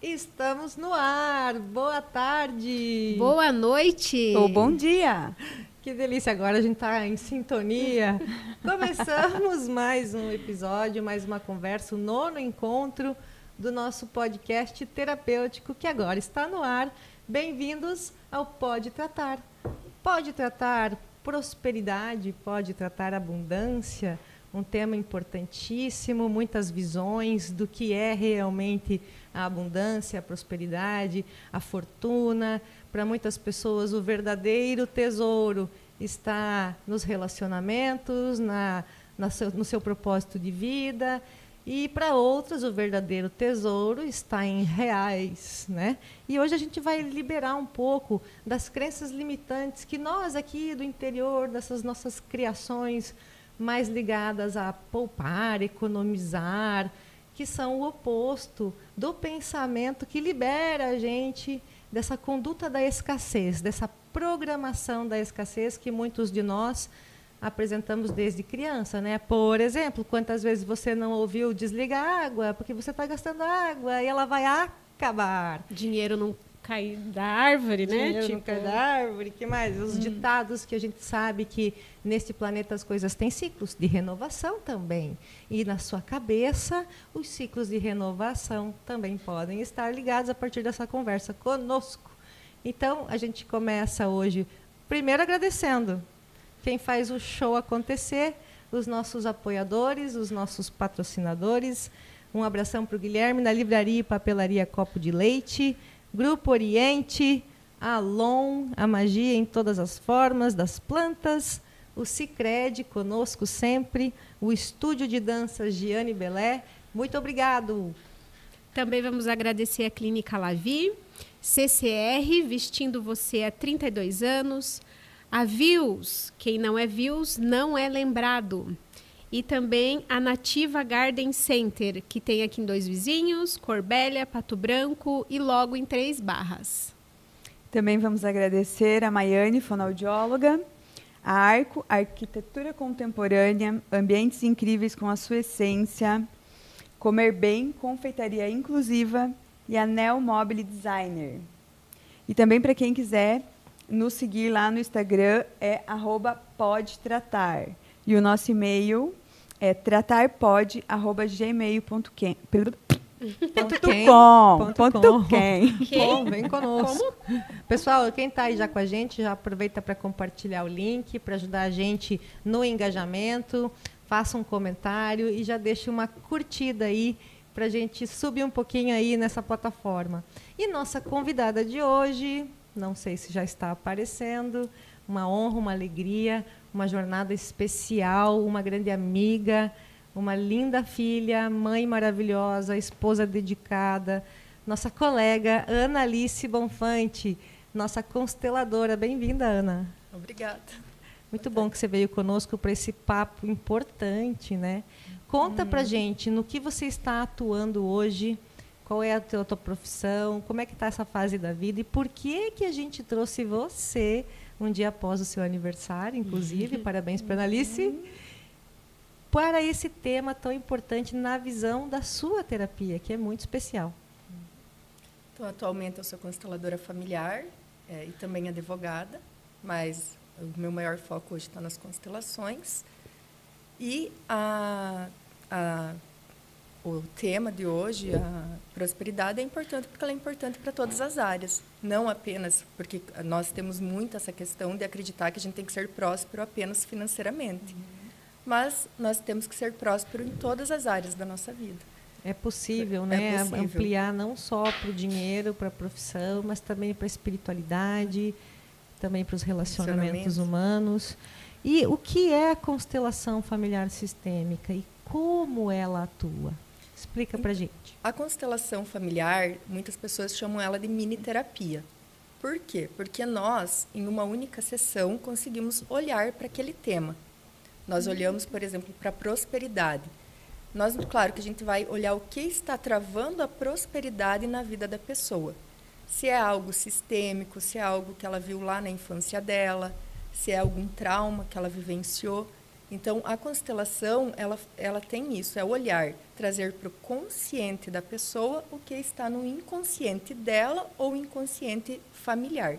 Estamos no ar. Boa tarde. Boa noite. Ou bom dia. Que delícia, agora a gente está em sintonia. Começamos mais um episódio, mais uma conversa, o nono encontro do nosso podcast terapêutico, que agora está no ar. Bem-vindos ao Pode Tratar. Pode tratar prosperidade, pode tratar abundância, um tema importantíssimo, muitas visões do que é realmente a abundância, a prosperidade, a fortuna. Para muitas pessoas, o verdadeiro tesouro está nos relacionamentos, no seu propósito de vida. E para outras, o verdadeiro tesouro está em reais, né? E hoje a gente vai liberar um pouco das crenças limitantes que nós aqui do interior, dessas nossas criações mais ligadas a poupar, economizar, que são o oposto do pensamento que libera a gente dessa conduta da escassez, dessa programação da escassez que muitos de nós apresentamos desde criança, né? Por exemplo, quantas vezes você não ouviu desliga a água porque você está gastando água e ela vai acabar. Dinheiro não cai da árvore, né? Dinheiro não cai da árvore. Que mais? Os ditados que a gente sabe que neste planeta as coisas têm ciclos de renovação também. E na sua cabeça, os ciclos de renovação também podem estar ligados a partir dessa conversa conosco. Então, a gente começa hoje, primeiro agradecendo quem faz o show acontecer, os nossos apoiadores, os nossos patrocinadores. Um abração para o Guilherme, na Livraria e Papelaria Copo de Leite, Grupo Oriente, Alon, a magia em todas as formas das plantas, o Sicredi conosco sempre, o Estúdio de Danças Giane Belé. Muito obrigado. Também vamos agradecer a Clínica Lavi, CCR, vestindo você há 32 anos, a Views, quem não é Views não é lembrado. E também a Nativa Garden Center, que tem aqui em Dois Vizinhos, Corbélia, Pato Branco e logo em Três Barras. Também vamos agradecer a Maiane, fonoaudióloga, a Arco, Arquitetura Contemporânea, ambientes incríveis com a sua essência, Comer Bem, confeitaria inclusiva e a Neo Mobile Designer. E também para quem quiser nos seguir lá no Instagram é @podetratar. E o nosso e-mail é tratarpod@gmail.com. Vem conosco. Pessoal, quem está aí já com a gente, já aproveita para compartilhar o link, para ajudar a gente no engajamento. Faça um comentário e já deixe uma curtida aí para a gente subir um pouquinho aí nessa plataforma. E nossa convidada de hoje, não sei se já está aparecendo, uma honra, uma alegria, uma jornada especial, uma grande amiga, uma linda filha, mãe maravilhosa, esposa dedicada, nossa colega Ana Alice Bonfante, nossa consteladora. Bem-vinda, Ana. Obrigada. Muito bom que você veio conosco para esse papo importante, né? Conta pra gente no que você está atuando hoje, qual é a tua profissão, como é que está essa fase da vida e por que a gente trouxe você um dia após o seu aniversário, inclusive, parabéns para a Analice, para esse tema tão importante na visão da sua terapia, que é muito especial. Então, atualmente eu sou consteladora familiar e também advogada, mas o meu maior foco hoje está nas constelações. E o tema de hoje, a prosperidade, é importante porque ela é importante para todas as áreas. Não apenas porque nós temos muito essa questão de acreditar que a gente tem que ser próspero apenas financeiramente. Mas nós temos que ser próspero em todas as áreas da nossa vida. É possível, né? É possível. Ampliar não só para o dinheiro, para a profissão, mas também para a espiritualidade, também para os relacionamentos humanos. E o que é a constelação familiar sistêmica e como ela atua? Explica para a gente. A constelação familiar, muitas pessoas chamam ela de mini-terapia. Por quê? Porque nós, em uma única sessão, conseguimos olhar para aquele tema. Nós olhamos, por exemplo, para a prosperidade. Nós, claro que a gente vai olhar o que está travando a prosperidade na vida da pessoa. Se é algo sistêmico, se é algo que ela viu lá na infância dela, se é algum trauma que ela vivenciou. Então, a constelação, ela tem isso, é o olhar, trazer para o consciente da pessoa o que está no inconsciente dela ou inconsciente familiar.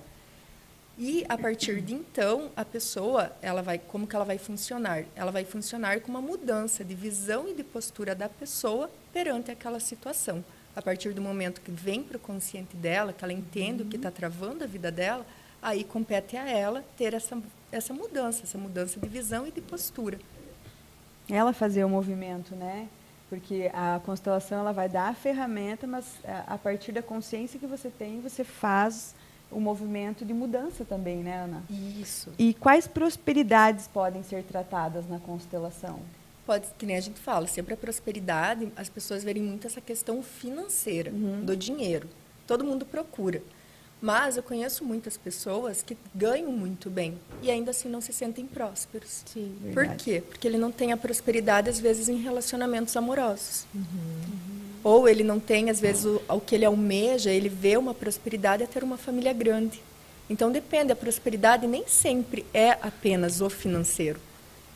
E, a partir de então, a pessoa, como que ela vai funcionar? Ela vai funcionar com uma mudança de visão e de postura da pessoa perante aquela situação. A partir do momento que vem para o consciente dela, que ela entende o que está travando a vida dela, aí compete a ela ter essa mudança de visão e de postura. Ela fazer o movimento, né? Porque a constelação ela vai dar a ferramenta, mas a partir da consciência que você tem, você faz o movimento de mudança também, né, Ana? Isso. E quais prosperidades podem ser tratadas na constelação? Pode, que nem a gente fala, sempre a prosperidade, as pessoas verem muito essa questão financeira, do dinheiro. Todo mundo procura. Mas eu conheço muitas pessoas que ganham muito bem e ainda assim não se sentem prósperos. Sim, Por quê? Porque ele não tem a prosperidade, às vezes, em relacionamentos amorosos. Ou ele não tem, às vezes, o que ele almeja, ele vê uma prosperidade é ter uma família grande. Então, depende, a prosperidade nem sempre é apenas o financeiro.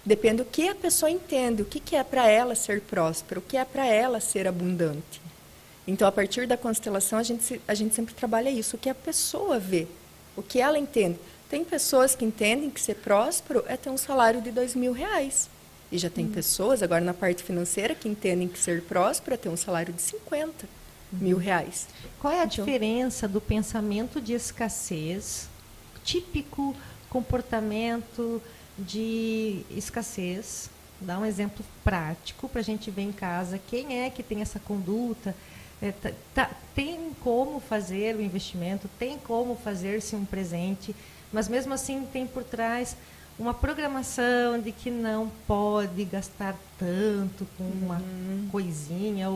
Depende do que a pessoa entende, o que é para ela ser próspero, o que é para ela ser abundante. Então, a partir da constelação, a gente sempre trabalha isso, o que a pessoa vê, o que ela entende. Tem pessoas que entendem que ser próspero é ter um salário de R$2.000. E já tem pessoas, agora na parte financeira, que entendem que ser próspero é ter um salário de R$50.000. Qual é a diferença do pensamento de escassez, típico comportamento de escassez? Dá um exemplo prático para a gente ver em casa quem é que tem essa conduta. Tem como fazer o investimento, tem como fazer-se um presente, mas mesmo assim tem por trás uma programação de que não pode gastar tanto com uma coisinha.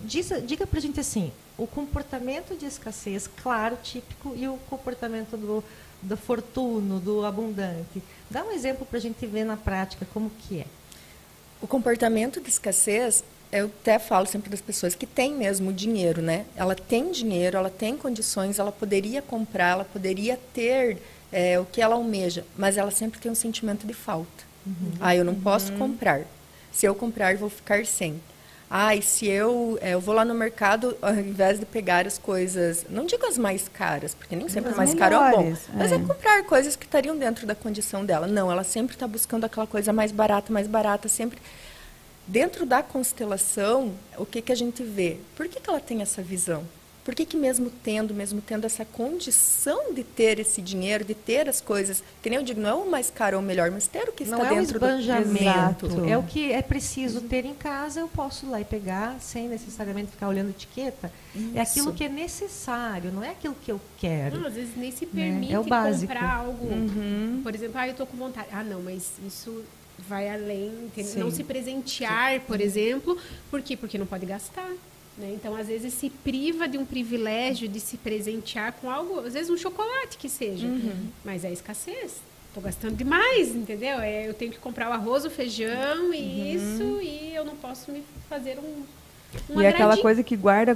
Diga para a gente assim, o comportamento de escassez, claro, típico, e o comportamento do fortuno, do abundante. Dá um exemplo para a gente ver na prática como que é. O comportamento de escassez, eu até falo sempre das pessoas que têm mesmo dinheiro, né? Ela tem dinheiro, ela tem condições, ela poderia comprar, ela poderia ter o que ela almeja, mas ela sempre tem um sentimento de falta. Eu não posso comprar. Se eu comprar, vou ficar sem. E se eu vou lá no mercado, ao invés de pegar as coisas, não digo as mais caras, porque nem sempre o mais caro é bom, mas é comprar coisas que estariam dentro da condição dela. Não, ela sempre está buscando aquela coisa mais barata, sempre. Dentro da constelação, o que a gente vê? Por que ela tem essa visão? Por que mesmo tendo essa condição de ter esse dinheiro, de ter as coisas, que nem eu digo, não é o mais caro ou o melhor, mas ter o que está dentro do... Não é um esbanjamento, é o que é preciso ter em casa, eu posso ir lá e pegar, sem necessariamente ficar olhando etiqueta. Isso. É aquilo que é necessário, não é aquilo que eu quero. Não, às vezes nem se permite comprar algo. Por exemplo, eu estou com vontade. Não, mas isso vai além, não se presentear, por exemplo. Por quê? Porque não pode gastar. Né? Então, às vezes, se priva de um privilégio de se presentear com algo, às vezes um chocolate que seja, mas é escassez. Estou gastando demais, entendeu? Eu tenho que comprar o arroz, o feijão e isso, e eu não posso me fazer um e é aquela coisa que guarda,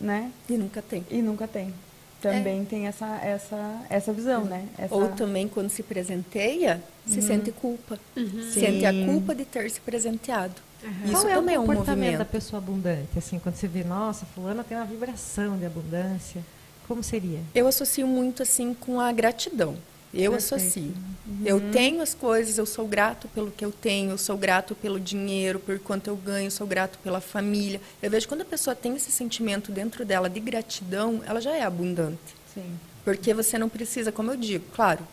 né? E nunca tem. Também tem essa visão, né? Ou também, quando se presenteia, se sente culpa. Sente a culpa de ter se presenteado. Isso Qual também é o comportamento um movimento da pessoa abundante? Assim, quando você vê, nossa, fulana tem uma vibração de abundância, como seria? Eu associo muito assim com a gratidão. Eu associo. Eu tenho as coisas, eu sou grato pelo que eu tenho, eu sou grato pelo dinheiro, por quanto eu ganho, eu sou grato pela família. Eu vejo quando a pessoa tem esse sentimento dentro dela de gratidão, ela já é abundante. Sim. Porque você não precisa, como eu digo, claro,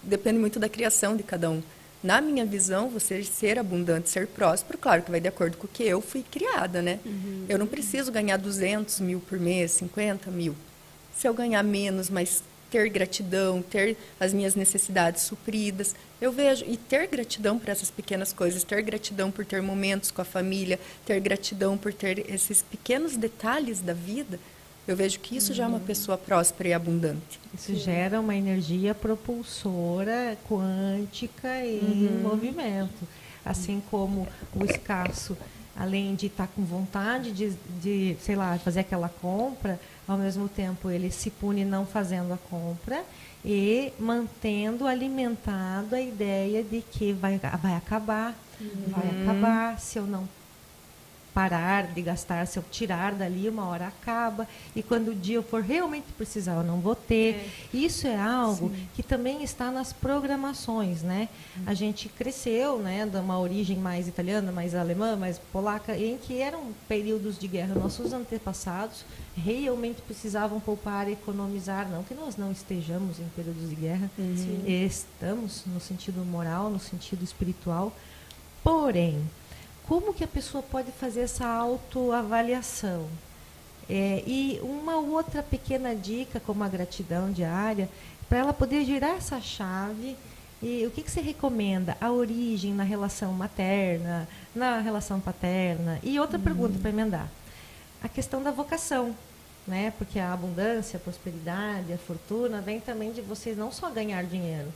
depende muito da criação de cada um. Na minha visão, você ser abundante, ser próspero, claro que vai de acordo com o que eu fui criada, né? Eu não preciso ganhar 200 mil por mês, 50 mil. Se eu ganhar menos, mas ter gratidão, ter as minhas necessidades supridas, eu vejo, e ter gratidão por essas pequenas coisas, ter gratidão por ter momentos com a família, ter gratidão por ter esses pequenos detalhes da vida, eu vejo que isso já é uma pessoa próspera e abundante. Isso gera uma energia propulsora, quântica e em movimento. Assim como o escasso, além de estar com vontade de, sei lá, fazer aquela compra, ao mesmo tempo ele se pune não fazendo a compra e mantendo alimentado a ideia de que vai acabar, vai acabar, se eu não parar de gastar, se eu tirar dali, uma hora acaba, e quando o dia eu for realmente precisar, eu não vou ter. Isso é algo que também está nas programações, né? A gente cresceu, né, de uma origem mais italiana, mais alemã, mais polaca, em que eram períodos de guerra. Nossos antepassados realmente precisavam poupar, economizar, não que nós não estejamos em períodos de guerra, estamos no sentido moral, no sentido espiritual, porém, como que a pessoa pode fazer essa autoavaliação? E uma outra pequena dica, como a gratidão diária, para ela poder girar essa chave. E o que você recomenda? A origem na relação materna, na relação paterna? E outra pergunta para emendar. A questão da vocação, né? Porque a abundância, a prosperidade, a fortuna vem também de vocês não só ganhar dinheiro,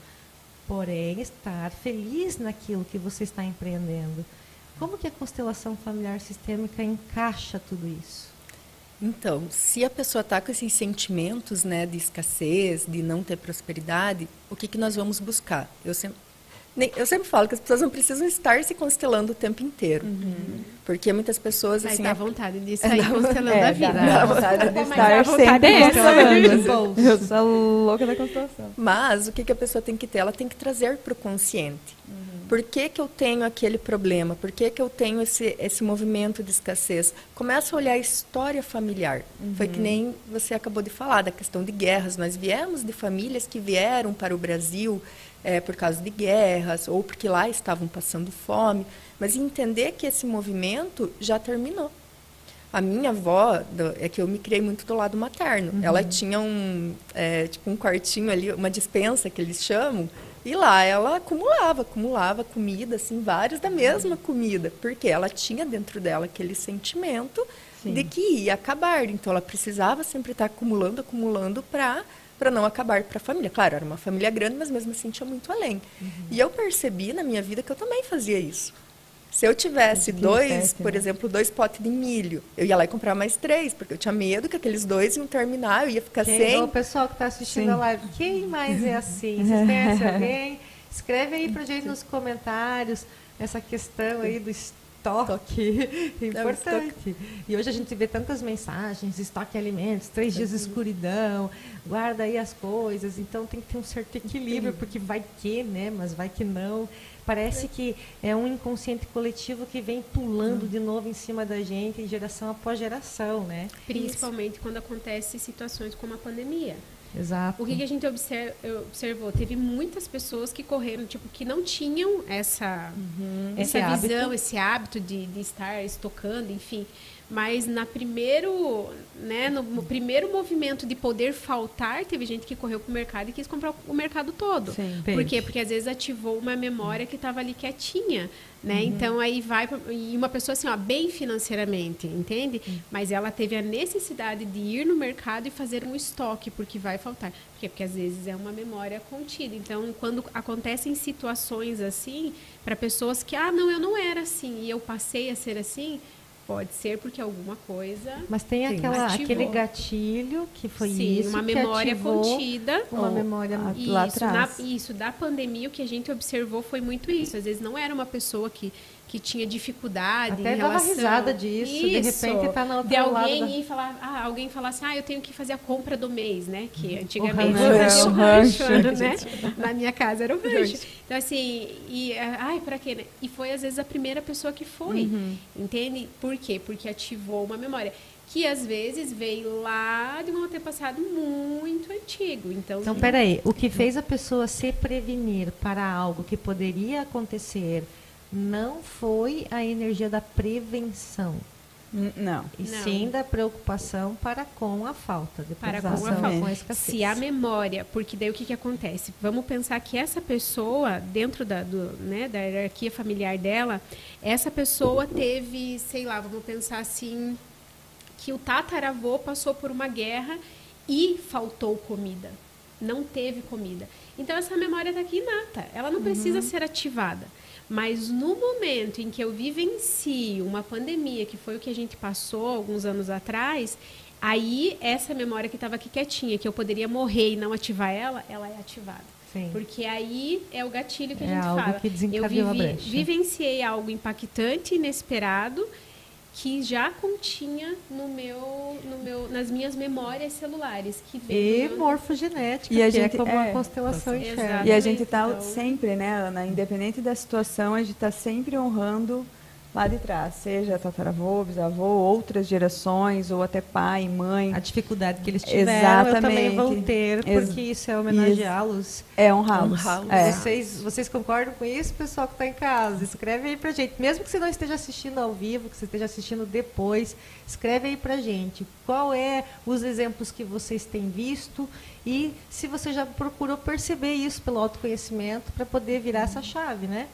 porém estar feliz naquilo que você está empreendendo. Como que a constelação familiar sistêmica encaixa tudo isso? Então, se a pessoa está com esses sentimentos, né, de escassez, de não ter prosperidade, o que nós vamos buscar? Eu sempre falo que as pessoas não precisam estar se constelando o tempo inteiro. Porque muitas pessoas... Mas assim, dá vontade de sair constelando a vida. Dá vontade de estar vontade sempre é constelando. Eu sou louca da constelação. Mas o que a pessoa tem que ter? Ela tem que trazer para o consciente. Por que eu tenho aquele problema? Por que eu tenho esse movimento de escassez? Começa a olhar a história familiar. Foi que nem você acabou de falar, da questão de guerras. Nós viemos de famílias que vieram para o Brasil por causa de guerras, ou porque lá estavam passando fome. Mas entender que esse movimento já terminou. A minha avó, é que eu me criei muito do lado materno. Ela tinha um quartinho ali, uma despensa que eles chamam, e lá ela acumulava comida, assim, vários da mesma comida, porque ela tinha dentro dela aquele sentimento de que ia acabar. Então, ela precisava sempre estar acumulando para não acabar para a família. Claro, era uma família grande, mas mesmo assim tinha muito além. E eu percebi na minha vida que eu também fazia isso. Se eu tivesse por exemplo, 2 potes de milho, eu ia lá e comprar mais 3, porque eu tinha medo que aqueles 2 iam terminar, eu ia ficar sem. O pessoal que está assistindo a live, quem mais é assim? Vocês conhecem alguém? Escreve aí pra gente nos comentários essa questão aí do estoque. Importante. E hoje a gente vê tantas mensagens, estoque de alimentos, 3 dias de escuridão, guarda aí as coisas. Então tem que ter um certo equilíbrio, porque vai que, né? Mas vai que não. Parece que é um inconsciente coletivo que vem pulando de novo em cima da gente, geração após geração, né? Principalmente quando acontecem situações como a pandemia. Exato. O que a gente observou? Teve muitas pessoas que correram, que não tinham essa visão, esse hábito de estar estocando, enfim. Mas no primeiro movimento de poder faltar, teve gente que correu para o mercado e quis comprar o mercado todo. Sim. Por quê? Porque às vezes ativou uma memória que estava ali quietinha, né? Então aí e uma pessoa assim, bem financeiramente, entende? Mas ela teve a necessidade de ir no mercado e fazer um estoque, porque vai faltar. Por quê? Porque às vezes é uma memória contida. Então, quando acontecem situações assim, para pessoas que, não, eu não era assim e eu passei a ser assim, pode ser porque alguma coisa. Mas tem aquele gatilho que foi isso. Uma memória contida. Uma memória lá atrás. Isso, da pandemia, o que a gente observou foi muito isso. Às vezes não era uma pessoa que tinha dificuldade até em relação... dava risada disso. De repente tá na outra de alguém lado ir falar, alguém falar assim, eu tenho que fazer a compra do mês, né? Que antigamente o rancho, né? Na minha casa era o rancho. Então assim, pra quê, né? E foi às vezes a primeira pessoa que foi, entende? Por quê? Porque ativou uma memória que às vezes veio lá de um antepassado muito antigo. Então, peraí, o que fez a pessoa se prevenir para algo que poderia acontecer não foi a energia da prevenção. Não. E sim da preocupação para com a falta. Com a escassez. Se a memória, porque daí o que acontece? Vamos pensar que essa pessoa, dentro da hierarquia familiar dela, essa pessoa teve, vamos pensar assim, que o tataravô passou por uma guerra e faltou comida. Não teve comida. Então, essa memória está aqui inata. Ela não precisa ser ativada. Mas no momento em que eu vivencio uma pandemia, que foi o que a gente passou alguns anos atrás, Aí, essa memória que estava aqui quietinha, que eu poderia morrer e não ativar ela, ela é ativada. Sim. Porque aí é o gatilho que a É gente algo fala. que desencadeou a brecha. Vivenciei algo impactante, inesperado, que já continha nas minhas memórias celulares. Que E morfogenética, E a que gente- é como é. a constelação enxerga. Exato. E a gente está Então- sempre, né, Ana, independente da situação, a gente está sempre honrando lá de trás, seja tataravô, bisavô, outras gerações, ou até pai, mãe. A dificuldade que eles tiveram, eu também Exatamente. vou ter, porque isso é homenageá-los. É honrá-los. Honrá-los. É. Vocês concordam com isso, pessoal que está em casa? Escreve aí pra gente. Mesmo que você não esteja assistindo ao vivo, que você esteja assistindo depois, escreve aí pra gente. Qual é os exemplos que vocês têm visto e se você já procurou perceber isso pelo autoconhecimento para poder virar essa chave, né?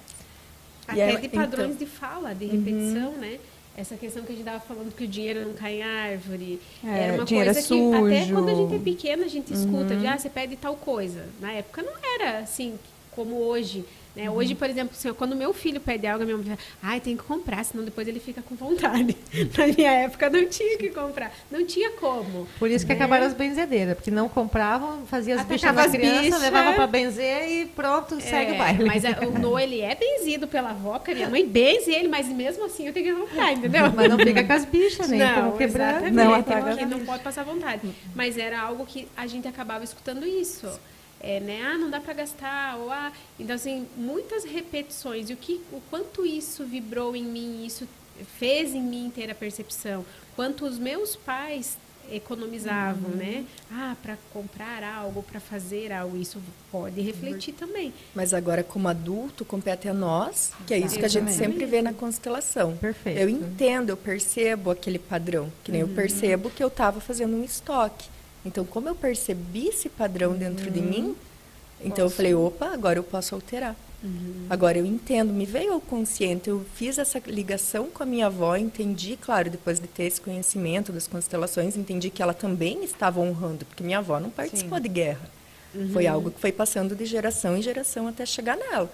Até aí, de padrões então- de fala, de repetição, né? Essa questão que a gente estava falando que o dinheiro não cai em árvore. É, Era uma dinheiro coisa é que até sujo. quando a gente é pequena, a gente escuta de você pede tal coisa. Na época não era assim como hoje. Né? Hoje, por exemplo, assim, quando meu filho pede algo, a minha mãe fala, ai, tem que comprar, senão depois ele fica com vontade. Na minha época não tinha que comprar. Não tinha como. Por isso que né? acabaram as benzedeiras, porque não compravam, fazia as bichas Atacava na as criança, bichas. levava para benzer e pronto, segue o baile. Mas o Noah, ele é benzido pela avó, que a minha mãe benze ele, mas mesmo assim eu tenho que comprar, entendeu? Mas não fica com as bichas, nem como quebrando. exatamente, Não, não, ataca porque as não pode passar vontade. Mas era algo que a gente acabava escutando isso. Né? Não dá para gastar. Então, assim, muitas repetições. E o quanto isso vibrou em mim, isso fez em mim ter a percepção. Quanto os meus pais economizavam, né? Para comprar algo, para fazer algo. Isso pode refletir também. Mas agora, como adulto, compete a nós, que é isso que a gente Exatamente. sempre vê na constelação. Perfeito. Eu entendo, eu percebo aquele padrão, que nem eu percebo que eu estava fazendo um estoque. Então, como eu percebi esse padrão dentro de mim, então eu falei, opa, agora eu posso alterar. Agora eu entendo, me veio ao consciente, eu fiz essa ligação com a minha avó, entendi, claro, depois de ter esse conhecimento das constelações, entendi que ela também estava honrando, porque minha avó não participou de guerra. Foi algo que foi passando de geração em geração até chegar nela.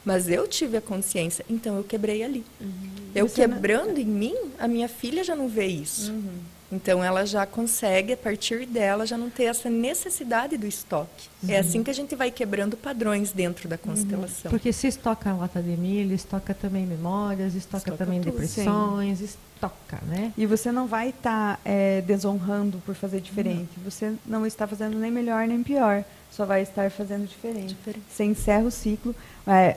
Mas eu tive a consciência, então eu quebrei ali. Eu quebrando em mim, a minha filha já não vê isso. Então, ela já consegue, a partir dela, já não ter essa necessidade do estoque. É assim que a gente vai quebrando padrões dentro da constelação. Porque se estoca lata de milho, estoca também memórias, estoca também tudo. depressões, estoca, né? E você não vai estar desonrando por fazer diferente. Você não está fazendo nem melhor nem pior. Só vai estar fazendo diferente. Você encerra o ciclo.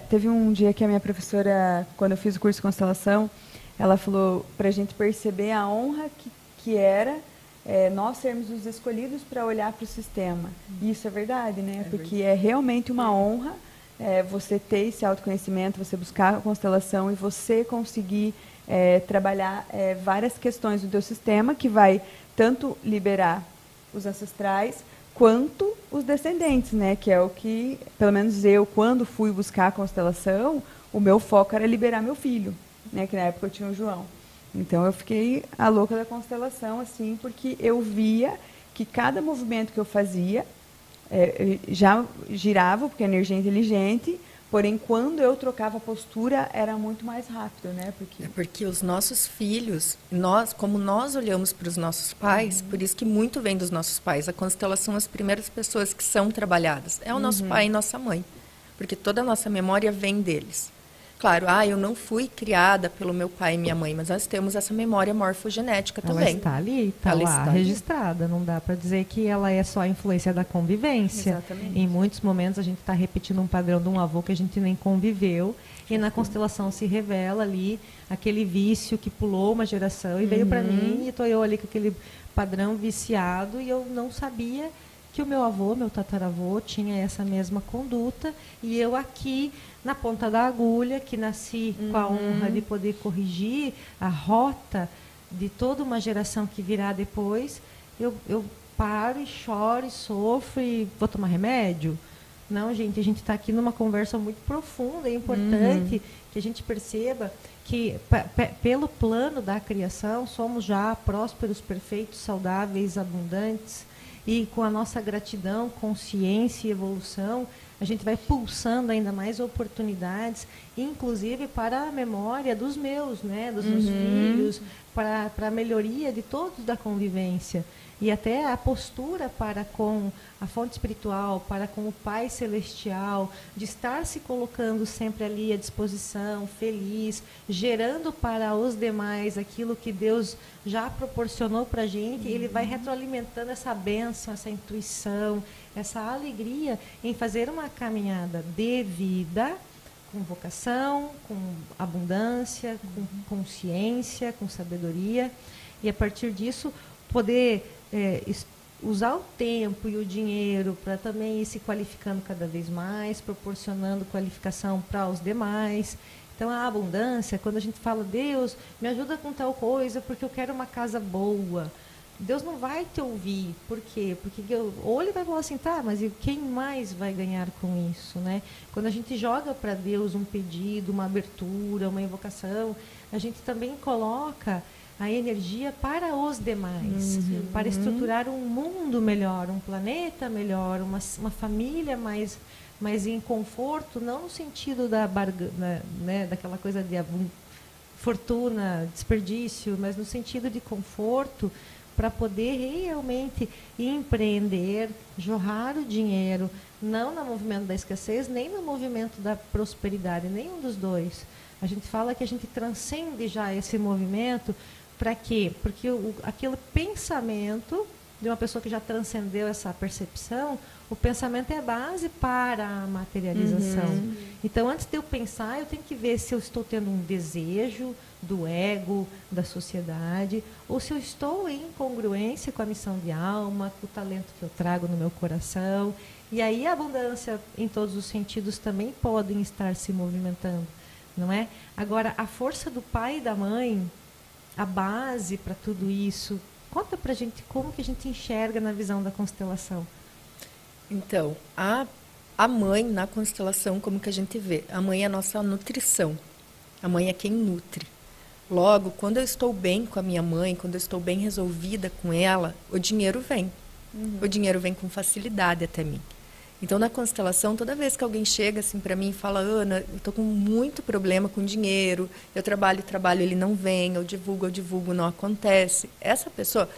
Teve um dia que a minha professora, quando eu fiz o curso de constelação, ela falou para a gente perceber a honra que era nós sermos os escolhidos para olhar para o sistema. E isso é verdade, né? Porque é realmente uma honra você ter esse autoconhecimento, você buscar a constelação e você conseguir trabalhar várias questões do teu sistema que vai tanto liberar os ancestrais quanto os descendentes, né? Que é o que, pelo menos eu, quando fui buscar a constelação, o meu foco era liberar meu filho, né? Que na época eu tinha o João. Então, eu fiquei a louca da constelação, assim, porque eu via que cada movimento que eu fazia já girava, porque a energia é inteligente, porém, quando eu trocava a postura, era muito mais rápido, né? Porque os nossos filhos, como nós olhamos para os nossos pais, por isso que muito vem dos nossos pais. A constelação, as primeiras pessoas que são trabalhadas, é o nosso pai e nossa mãe. Porque toda a nossa memória vem deles. Claro, eu não fui criada pelo meu pai e minha mãe, mas nós temos essa memória morfogenética Ela também. está ali, está Ela lá está ali. registrada. Não dá para dizer que ela é só a influência da convivência. Exatamente. Em muitos momentos a gente está repetindo um padrão de um avô que a gente nem conviveu. E na constelação se revela ali aquele vício que pulou uma geração e veio para mim. E estou eu ali com aquele padrão viciado e eu não sabia que o meu avô, meu tataravô, tinha essa mesma conduta. E eu aqui, na ponta da agulha, que nasci com a honra de poder corrigir a rota de toda uma geração que virá depois, eu paro e choro e sofro e vou tomar remédio? Não, gente, a gente está aqui numa conversa muito profunda e importante que a gente perceba que, pelo plano da criação, somos já prósperos, perfeitos, saudáveis, abundantes, e com a nossa gratidão, consciência e evolução, a gente vai pulsando ainda mais oportunidades, inclusive para a memória dos meus, né, dos meus filhos, para a melhoria de todos da convivência. E até a postura para com a fonte espiritual, para com o Pai Celestial, de estar se colocando sempre ali à disposição, feliz, gerando para os demais aquilo que Deus já proporcionou para a gente, ele vai retroalimentando essa bênção, essa intuição, essa alegria em fazer uma caminhada de vida, com vocação, com abundância, com consciência, com sabedoria, e a partir disso poder usar o tempo e o dinheiro para também ir se qualificando cada vez mais, proporcionando qualificação para os demais. Então, a abundância, quando a gente fala, Deus, me ajuda com tal coisa, porque eu quero uma casa boa. Deus não vai te ouvir. Por quê? Porque ou ele vai falar assim, tá, mas quem mais vai ganhar com isso, né? Quando a gente joga para Deus um pedido, uma abertura, uma invocação, a gente também coloca a energia para os demais, para estruturar um mundo melhor, um planeta melhor, uma família mais em conforto, não no sentido daquela coisa de fortuna, desperdício, mas no sentido de conforto, para poder realmente empreender, jorrar o dinheiro, não no movimento da escassez, nem no movimento da prosperidade, nenhum dos dois. A gente fala que a gente transcende já esse movimento. Para quê? Porque aquele pensamento de uma pessoa que já transcendeu essa percepção, o pensamento é a base para a materialização. Então, antes de eu pensar, eu tenho que ver se eu estou tendo um desejo do ego, da sociedade, ou se eu estou em congruência com a missão de alma, com o talento que eu trago no meu coração. E aí a abundância, em todos os sentidos, também podem estar se movimentando, não é? Agora, a força do pai e da mãe, a base para tudo isso, conta para a gente como que a gente enxerga na visão da constelação. Então, a mãe na constelação, como que a gente vê? A mãe é a nossa nutrição. A mãe é quem nutre. Logo, quando eu estou bem com a minha mãe, quando eu estou bem resolvida com ela, o dinheiro vem. O dinheiro vem com facilidade até mim. Então, na constelação, toda vez que alguém chega assim para mim e fala, Ana, eu estou com muito problema com dinheiro, eu trabalho, ele não vem, eu divulgo, não acontece. Essa pessoa,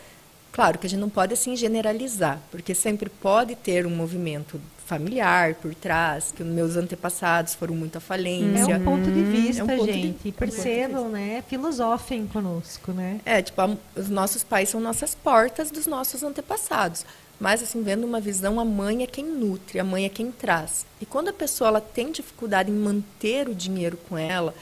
claro que a gente não pode assim generalizar, porque sempre pode ter um movimento familiar por trás, que os meus antepassados foram muito à falência. É um ponto de vista, gente. Percebam, né? Filosofem conosco, né? Os nossos pais são nossas portas dos nossos antepassados. Mas, assim, vendo uma visão, a mãe é quem nutre, a mãe é quem traz. E quando a pessoa ela tem dificuldade em manter o dinheiro com ela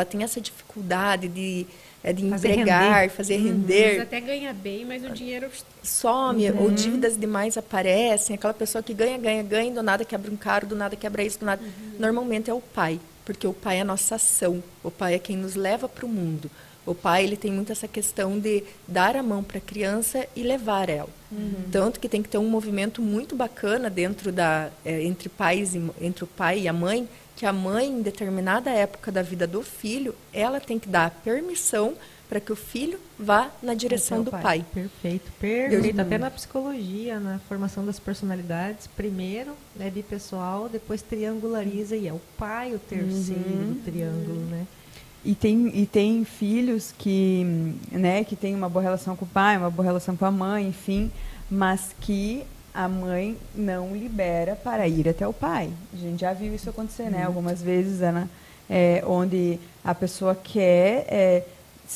tem essa dificuldade de empregar, fazer render. Mas até ganha bem, mas o dinheiro some, ou dívidas demais aparecem. Aquela pessoa que ganha, e do nada quebra um carro, do nada quebra isso, do nada. Normalmente é o pai, porque o pai é a nossa ação. O pai é quem nos leva para o mundo. O pai ele tem muito essa questão de dar a mão para a criança e levar ela. Tanto que tem que ter um movimento muito bacana dentro entre o pai e a mãe, que a mãe, em determinada época da vida do filho, ela tem que dar permissão para que o filho vá na direção do pai. Perfeito. Até na psicologia, na formação das personalidades, primeiro é bipessoal, depois triangulariza e é o pai o terceiro do triângulo, né? E tem filhos que, né, que tem uma boa relação com o pai, uma boa relação com a mãe, enfim, mas que a mãe não libera para ir até o pai. A gente já viu isso acontecer, né? Algumas vezes, Ana, onde a pessoa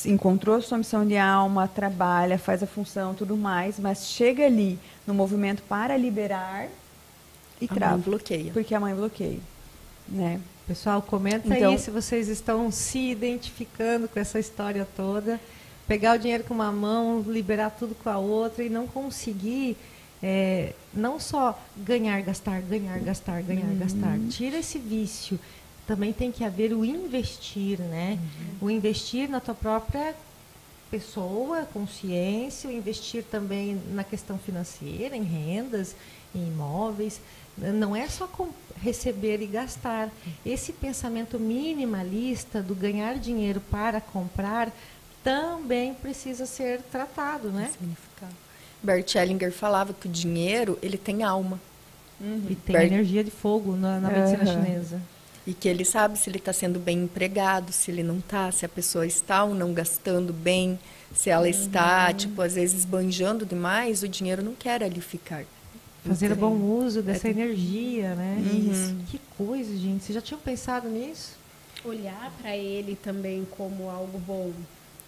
encontrou a sua missão de alma, trabalha, faz a função, tudo mais, mas chega ali no movimento para liberar e trava. Porque a mãe bloqueia, né? Pessoal, comenta aí se vocês estão se identificando com essa história toda. Pegar o dinheiro com uma mão, liberar tudo com a outra e não conseguir, não só ganhar, gastar. Tira esse vício. Também tem que haver o investir, né? O investir na tua própria pessoa, consciência, o investir também na questão financeira, em rendas, em imóveis. Não é só receber e gastar. Esse pensamento minimalista do ganhar dinheiro para comprar também precisa ser tratado, né? Bert Hellinger falava que o dinheiro ele tem alma. E tem a energia de fogo na medicina chinesa. E que ele sabe se ele está sendo bem empregado, se ele não está, se a pessoa está ou não gastando bem, se ela está, tipo, às vezes esbanjando demais, o dinheiro não quer ali ficar. Fazer bom uso dessa energia, né? Isso. Que coisa, gente. Vocês já tinham pensado nisso? Olhar para ele também como algo bom,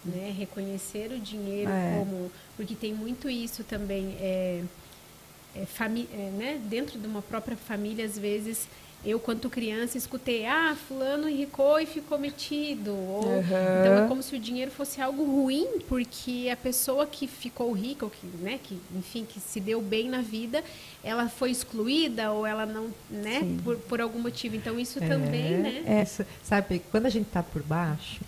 né? Reconhecer o dinheiro como... Porque tem muito isso também, né? Dentro de uma própria família, às vezes... Eu, quando criança, escutei, fulano enricou e ficou metido. Então, é como se o dinheiro fosse algo ruim, porque a pessoa que ficou rica, ou que, né, que se deu bem na vida, ela foi excluída ou ela não, né, por algum motivo. Então, isso também, né? Isso, sabe, quando a gente está por baixo...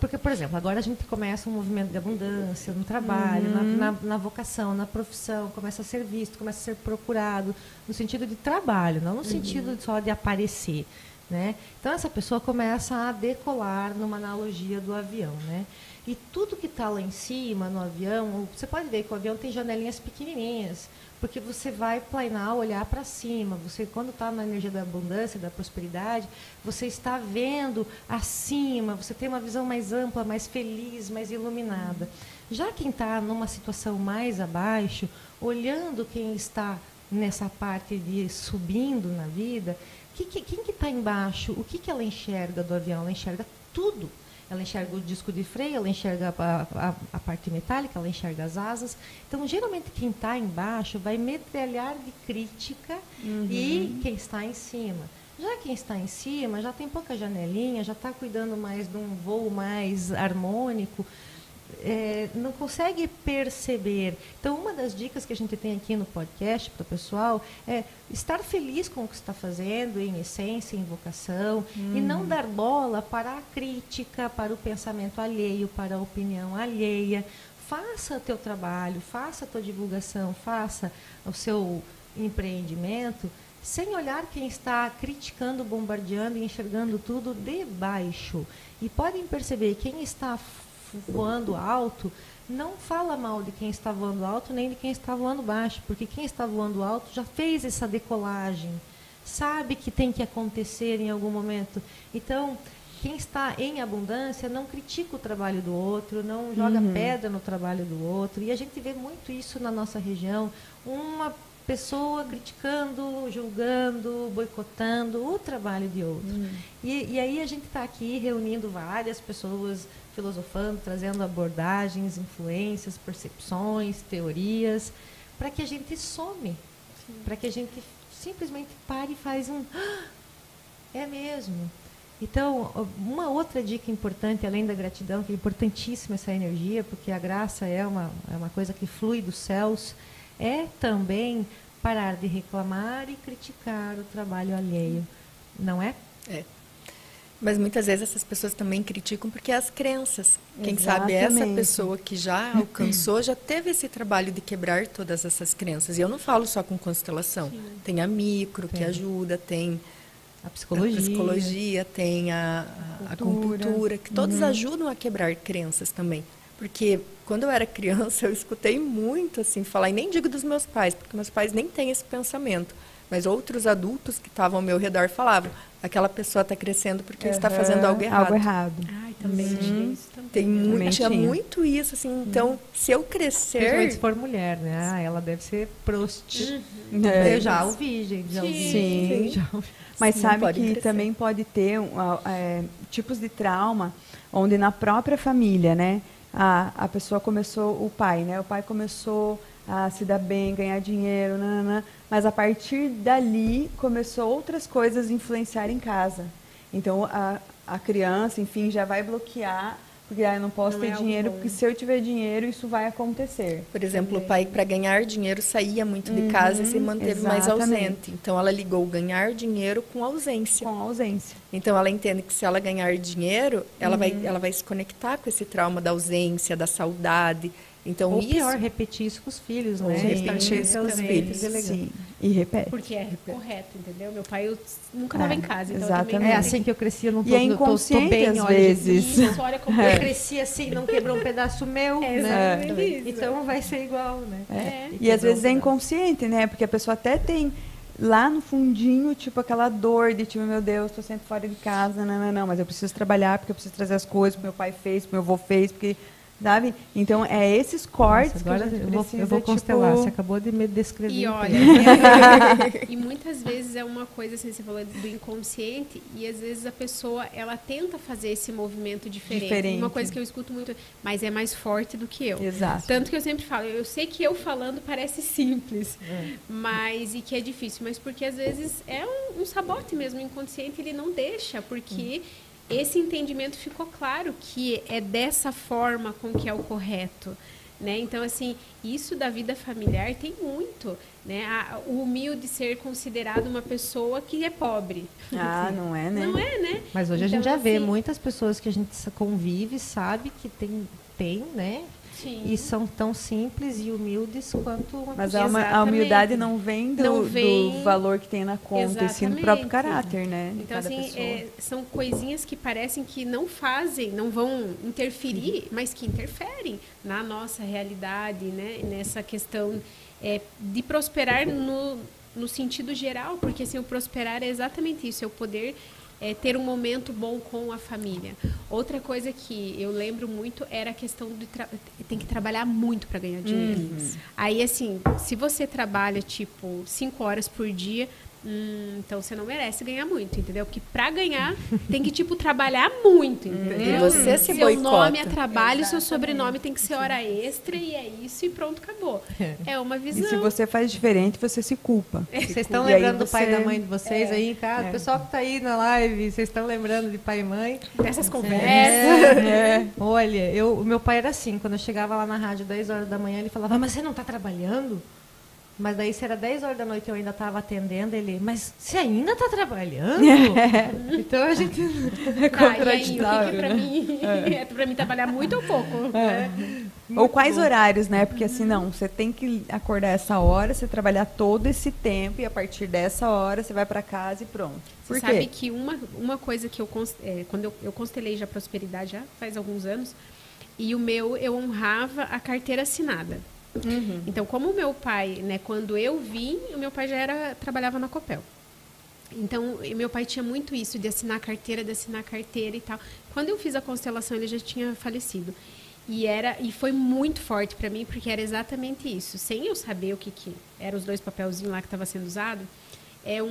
Porque, por exemplo, agora a gente começa um movimento de abundância no trabalho, na vocação, na profissão, começa a ser visto, começa a ser procurado, no sentido de trabalho, não no sentido só de aparecer, né? Então, essa pessoa começa a decolar numa analogia do avião, né? E tudo que está lá em cima, no avião, você pode ver que o avião tem janelinhas pequenininhas, porque você vai planear, olhar para cima. Você, quando está na energia da abundância, da prosperidade, você está vendo acima, você tem uma visão mais ampla, mais feliz, mais iluminada. Já quem está numa situação mais abaixo, olhando quem está nessa parte de subindo na vida, quem que está embaixo, o que ela enxerga do avião? Ela enxerga tudo. Ela enxerga o disco de freio, ela enxerga a parte metálica, ela enxerga as asas. Então, geralmente, quem está embaixo vai metralhar de crítica e quem está em cima. Já quem está em cima já tem pouca janelinha, já está cuidando mais de um voo mais harmônico, não consegue perceber. Então, uma das dicas que a gente tem aqui no podcast para o pessoal é estar feliz com o que está fazendo, em essência, em vocação, e não dar bola para a crítica, para o pensamento alheio, para a opinião alheia. Faça o teu trabalho, faça a tua divulgação, faça o seu empreendimento, sem olhar quem está criticando, bombardeando e enxergando tudo de baixo. E podem perceber, quem está voando alto, não fala mal de quem está voando alto, nem de quem está voando baixo, porque quem está voando alto já fez essa decolagem, sabe que tem que acontecer em algum momento. Então, quem está em abundância não critica o trabalho do outro, não joga pedra no trabalho do outro, e a gente vê muito isso na nossa região, uma pessoa criticando, julgando, boicotando o trabalho de outro. E aí a gente está aqui reunindo várias pessoas, filosofando, trazendo abordagens, influências, percepções, teorias, para que a gente some, para que a gente simplesmente pare e faz é mesmo. Então, uma outra dica importante, além da gratidão, que é importantíssima essa energia, porque a graça é uma coisa que flui dos céus, é também parar de reclamar e criticar o trabalho alheio, não é? É. Mas muitas vezes essas pessoas também criticam porque as crenças. Quem sabe essa pessoa que já alcançou, já teve esse trabalho de quebrar todas essas crenças. E eu não falo só com constelação. Sim. Tem a micro, que ajuda, tem a psicologia, tem a acupuntura, que todos ajudam a quebrar crenças também. Porque quando eu era criança, eu escutei muito assim falar, e nem digo dos meus pais, porque meus pais nem têm esse pensamento, mas outros adultos que estavam ao meu redor falavam, aquela pessoa está crescendo porque está fazendo algo errado. Algo errado. Ai, também tinha isso também. Tinha muito isso, assim, então, se eu crescer... Principalmente se for mulher, né? Ela deve ser prosti. Eu já ouvi, gente. Sim. Já ouvi. Mas sabe que crescer. Também pode ter tipos de trauma, onde na própria família, né? A pessoa começou, o pai começou a se dar bem, ganhar dinheiro, mas a partir dali começou outras coisas a influenciar em casa. Então a criança, enfim, já vai bloquear, porque eu não posso ter dinheiro, porque se eu tiver dinheiro, isso vai acontecer. Por exemplo, o pai, para ganhar dinheiro, saía muito de casa e se manteve mais ausente. Então, ela ligou ganhar dinheiro com ausência. Com ausência. Então, ela entende que se ela ganhar dinheiro, ela vai se conectar com esse trauma da ausência, da saudade. Então, ou pior, repetir isso com os filhos, né? Repetir isso com os filhos. Sim. E repete. Porque é correto, entendeu? Meu pai, eu nunca estava em casa. Então exatamente. É assim que eu cresci, eu não tô bem, às vezes. Isso, olha como eu cresci assim, não quebrou um pedaço meu, né? Isso. Então vai ser igual, né? E às vezes é inconsciente, né? Porque a pessoa até tem lá no fundinho, tipo, aquela dor de, tipo, meu Deus, tô sempre fora de casa, não, mas eu preciso trabalhar, porque eu preciso trazer as coisas que meu pai fez, que meu avô fez, porque, sabe? Então, é esses cortes. Nossa, agora que a gente precisa, eu vou constelar, tipo... você acabou de me descrever. E olha, e muitas vezes é uma coisa, assim, você falou do inconsciente, e às vezes a pessoa, ela tenta fazer esse movimento diferente. Uma coisa que eu escuto muito, mas é mais forte do que eu. Exato. Tanto que eu sempre falo, eu sei que eu falando parece simples, mas, e que é difícil, mas porque às vezes é um sabote mesmo, o inconsciente ele não deixa, porque esse entendimento ficou claro que é dessa forma com que é o correto. Né? Então, assim, isso da vida familiar tem muito, né? O humilde ser considerado uma pessoa que é pobre. Ah, não é, né? Não é, né? Mas hoje então, a gente já vê assim, muitas pessoas que a gente convive, sabe que tem, né? sim. E são tão simples e humildes quanto uma Mas pessoa. a humildade não vem do valor que tem na conta, e sim do próprio caráter, né? de Então, cada assim, pessoa. são coisinhas que parecem que não fazem, não vão interferir, mas que interferem na nossa realidade, né? Nessa questão de prosperar no sentido geral, porque assim, o prosperar é exatamente isso, é o poder ter um momento bom com a família. Outra coisa que eu lembro muito era a questão de tem que trabalhar muito para ganhar dinheiro. Aí, assim, se você trabalha, tipo, 5 horas por dia, então você não merece ganhar muito, entendeu? Porque para ganhar, tem que, tipo, trabalhar muito, entendeu? E você se seu boicota. nome é trabalho, seu sobrenome tem que ser hora extra, e é isso, e pronto, acabou. É uma visão. E se você faz diferente, você se culpa. Vocês estão E aí lembrando do pai e você- da mãe de vocês aí em casa? O pessoal que está aí na live, vocês estão lembrando de pai e mãe? Dessas conversas. Olha, o meu pai era assim, quando eu chegava lá na rádio 10 horas da manhã, ele falava, mas você não está trabalhando? Mas daí, se era 10 horas da noite eu ainda estava atendendo, ele, mas você ainda está trabalhando? Então a gente... É contraditório, o que para mim é para mim trabalhar muito ou pouco? Ou quais horários, né? Porque assim, não, você tem que acordar essa hora, você trabalhar todo esse tempo e a partir dessa hora você vai para casa e pronto. Por Você quê? sabe que uma coisa que quando eu constelei já prosperidade já faz alguns anos, e o meu eu honrava a carteira assinada. Então, como o meu pai, né, quando eu vim, o meu pai já trabalhava na Copel. Então, meu pai tinha muito isso de assinar carteira e tal. Quando eu fiz a constelação, ele já tinha falecido. E foi muito forte para mim, porque era exatamente isso. Sem eu saber o que eram os 2 papelzinhos lá que estava sendo usado,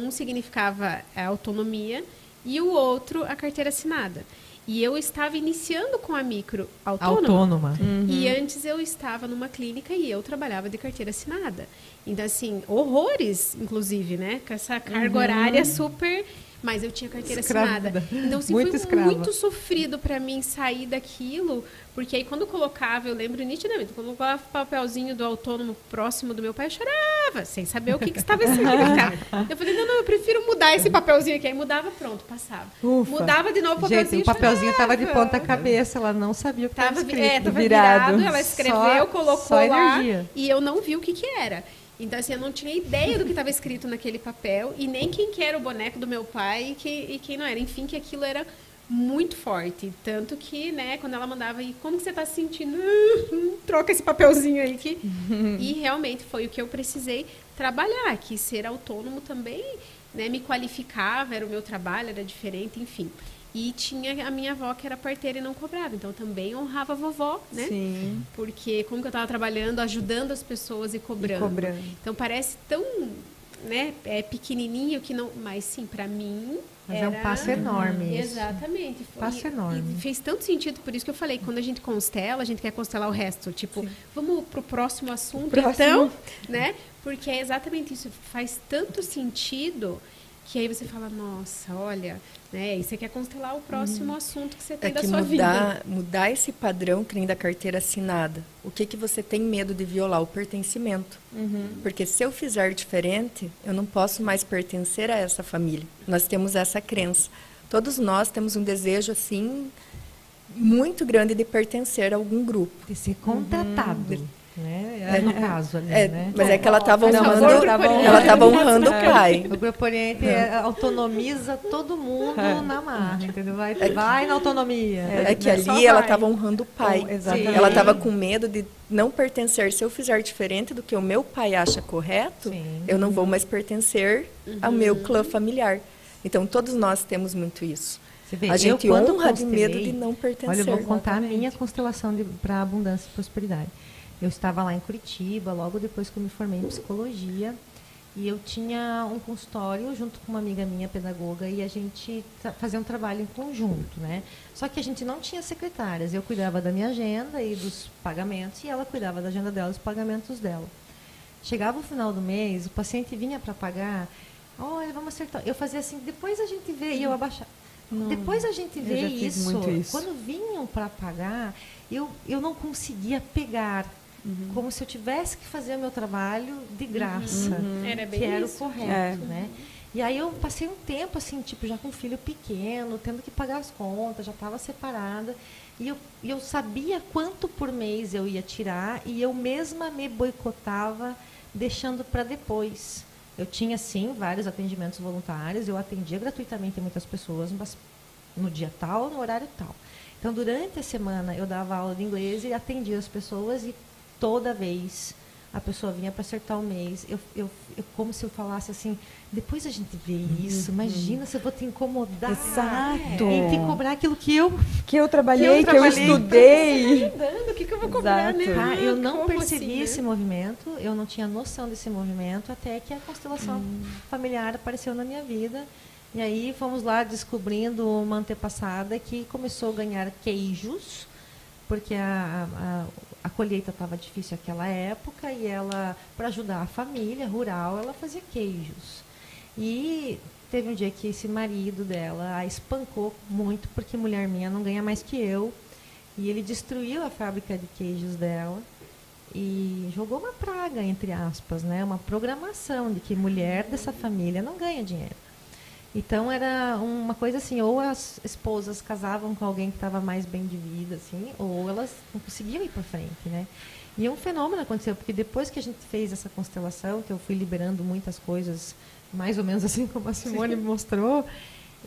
um significava a autonomia e o outro a carteira assinada. E eu estava iniciando com a micro autônoma. E antes eu estava numa clínica e eu trabalhava de carteira assinada. Então, assim, horrores, inclusive, né? Com essa carga horária super... Mas eu tinha carteira assinada. Então, assim, foi muito sofrido para mim sair daquilo, porque aí quando eu colocava, eu lembro nitidamente, quando eu colocava o papelzinho do autônomo próximo do meu pai, eu chorava, sem saber o que estava escrito. Eu falei, não, eu prefiro mudar esse papelzinho aqui. Aí mudava, pronto, passava. Ufa. Mudava de novo o papelzinho. Gente, o papelzinho estava de ponta cabeça, ela não sabia o que estava escrito. Tava virado, ela Só escreveu, colocou lá, energia. e eu não vi o que era. Então, assim, eu não tinha ideia do que estava escrito naquele papel e nem quem que era o boneco do meu pai e quem não era. Enfim, que aquilo era muito forte. Tanto que, né, quando ela mandava, e como que você está se sentindo? Troca esse papelzinho aí. E realmente foi o que eu precisei trabalhar, que ser autônomo também, né, me qualificava, era o meu trabalho, era diferente, enfim. E tinha a minha avó que era parteira e não cobrava. Então, também honrava a vovó, né? Sim. Porque como que eu estava trabalhando, ajudando as pessoas e cobrando. Então, parece tão, né, pequenininho que não... Mas, sim, para mim... Mas é um passo enorme isso. Exatamente. Passo enorme. E fez tanto sentido, por isso que eu falei, quando a gente constela, a gente quer constelar o resto. Tipo, vamos pro próximo assunto, então, né? Porque é exatamente isso. Faz tanto sentido... Que aí você fala, nossa, olha, né? E você quer constelar o próximo assunto que você tem da sua vida. Mudar esse padrão que nem da carteira assinada. O que você tem medo de violar? O pertencimento. Porque se eu fizer diferente, eu não posso mais pertencer a essa família. Nós temos essa crença. Todos nós temos um desejo, assim, muito grande de pertencer a algum grupo. De ser contratado. né? No caso ali, né? Mas é que ela estava honrando, Oriente. ela estava honrando o pai. O Grupo Oriente autonomiza todo mundo na marra, entendeu? Vai na autonomia. É que Só ali ela vai. estava honrando o pai. Exatamente. Ela estava com medo de não pertencer. Se eu fizer diferente do que o meu pai acha correto, Sim. eu não vou mais pertencer ao meu clã familiar. Então, todos nós temos muito isso. Você vê, A gente quando honra de medo constelei, de não pertencer. Olha, eu vou contar a Exatamente. minha constelação para abundância e prosperidade. Eu estava lá em Curitiba, logo depois que eu me formei em psicologia, e eu tinha um consultório junto com uma amiga minha, pedagoga, e a gente fazia um trabalho em conjunto, né? Só que a gente não tinha secretárias. Eu cuidava da minha agenda e dos pagamentos, e ela cuidava da agenda dela e dos pagamentos dela. Chegava o final do mês, o paciente vinha para pagar, olha, vamos acertar. Eu fazia assim, depois a gente vê, e eu abaixava. Depois a gente vê já fiz isso. muito isso. Quando vinham para pagar, eu não conseguia pegar. Como se eu tivesse que fazer o meu trabalho de graça. Era bem Que era o isso. correto, né? E aí eu passei um tempo, assim, tipo, já com um filho pequeno, tendo que pagar as contas, já estava separada. E eu sabia quanto por mês eu ia tirar e eu mesma me boicotava, deixando para depois. Eu tinha, sim, vários atendimentos voluntários, eu atendia gratuitamente muitas pessoas, mas no dia tal, no horário tal. Então, durante a semana, eu dava aula de inglês e atendia as pessoas e toda vez a pessoa vinha para acertar o mês. Eu como se eu falasse assim, depois a gente vê isso, imagina se eu vou te incomodar. Exato. E te cobrar aquilo que eu trabalhei, que eu estudei. Ajudando, o que eu vou cobrar, Exato. né? Ah, eu não Como percebi assim, né? esse movimento, eu não tinha noção desse movimento, até que a constelação familiar apareceu na minha vida. E aí fomos lá descobrindo uma antepassada que começou a ganhar queijos, porque a colheita estava difícil naquela época, e ela, para ajudar a família rural, ela fazia queijos. E teve um dia que esse marido dela a espancou muito, porque mulher minha não ganha mais que eu, e ele destruiu a fábrica de queijos dela e jogou uma praga, entre aspas, né? Uma programação de que mulher dessa família não ganha dinheiro. Então era uma coisa assim, ou as esposas casavam com alguém que estava mais bem de vida, assim, ou elas não conseguiam ir para frente, né? E um fenômeno aconteceu, porque depois que a gente fez essa constelação, que eu fui liberando muitas coisas, mais ou menos assim como a Simone me mostrou,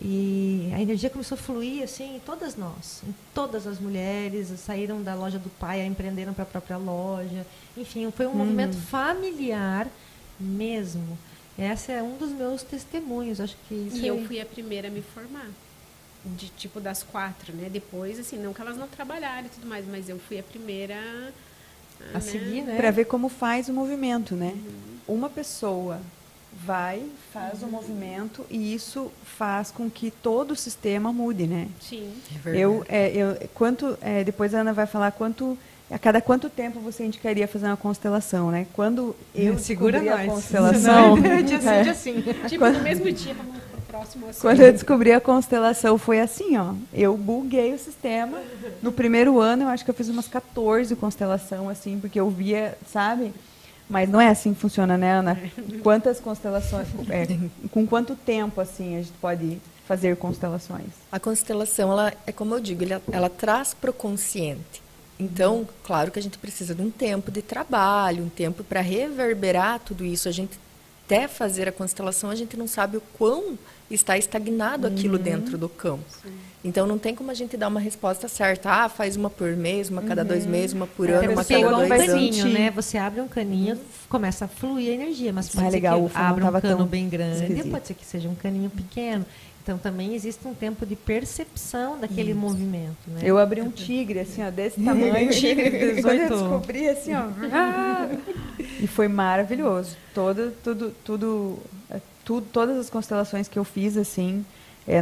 e a energia começou a fluir assim em todas nós, em todas as mulheres, saíram da loja do pai, empreenderam para a própria loja, enfim, foi um movimento familiar mesmo. Esse é um dos meus testemunhos, acho que isso E eu fui a primeira a me formar. De tipo das 4, né? Depois, assim, não que elas não trabalharam e tudo mais, mas eu fui a primeira a seguir, né? Para ver como faz o movimento, né? Uma pessoa faz o movimento e isso faz com que todo o sistema mude, né? Sim. Depois a Ana vai falar a cada quanto tempo você indicaria fazer uma constelação, né? Quando eu segura descobri nós. a constelação, Dia sim. Tipo, no mesmo dia, vamos pro próximo assunto. quando eu descobri a constelação foi assim, ó. Eu buguei o sistema. No primeiro ano, eu acho que eu fiz umas 14 constelação, assim, porque eu via, sabe? Mas não é assim que funciona, né, Ana? Quantas constelações, com quanto tempo, assim, a gente pode fazer constelações? A constelação, ela é como eu digo, ela traz para o consciente. Então, claro que a gente precisa de um tempo de trabalho, um tempo para reverberar tudo isso. A gente até fazer a constelação, a gente não sabe o quão está estagnado aquilo dentro do campo. Sim. Então, não tem como a gente dar uma resposta certa. Ah, faz uma por mês, uma cada 2 meses, uma por ano, uma cada 2 um anos. caninho, né? Você abre um caninho, começa a fluir a energia, mas pode ser legal, que abra um cano bem grande, esquisito. pode ser que seja um caninho pequeno. Então, também existe um tempo de percepção daquele movimento, né? Eu abri um tigre, assim, ó, desse tamanho. Tigre de 18. Quando eu descobri, assim, ó. E foi maravilhoso. Todas as constelações que eu fiz, assim,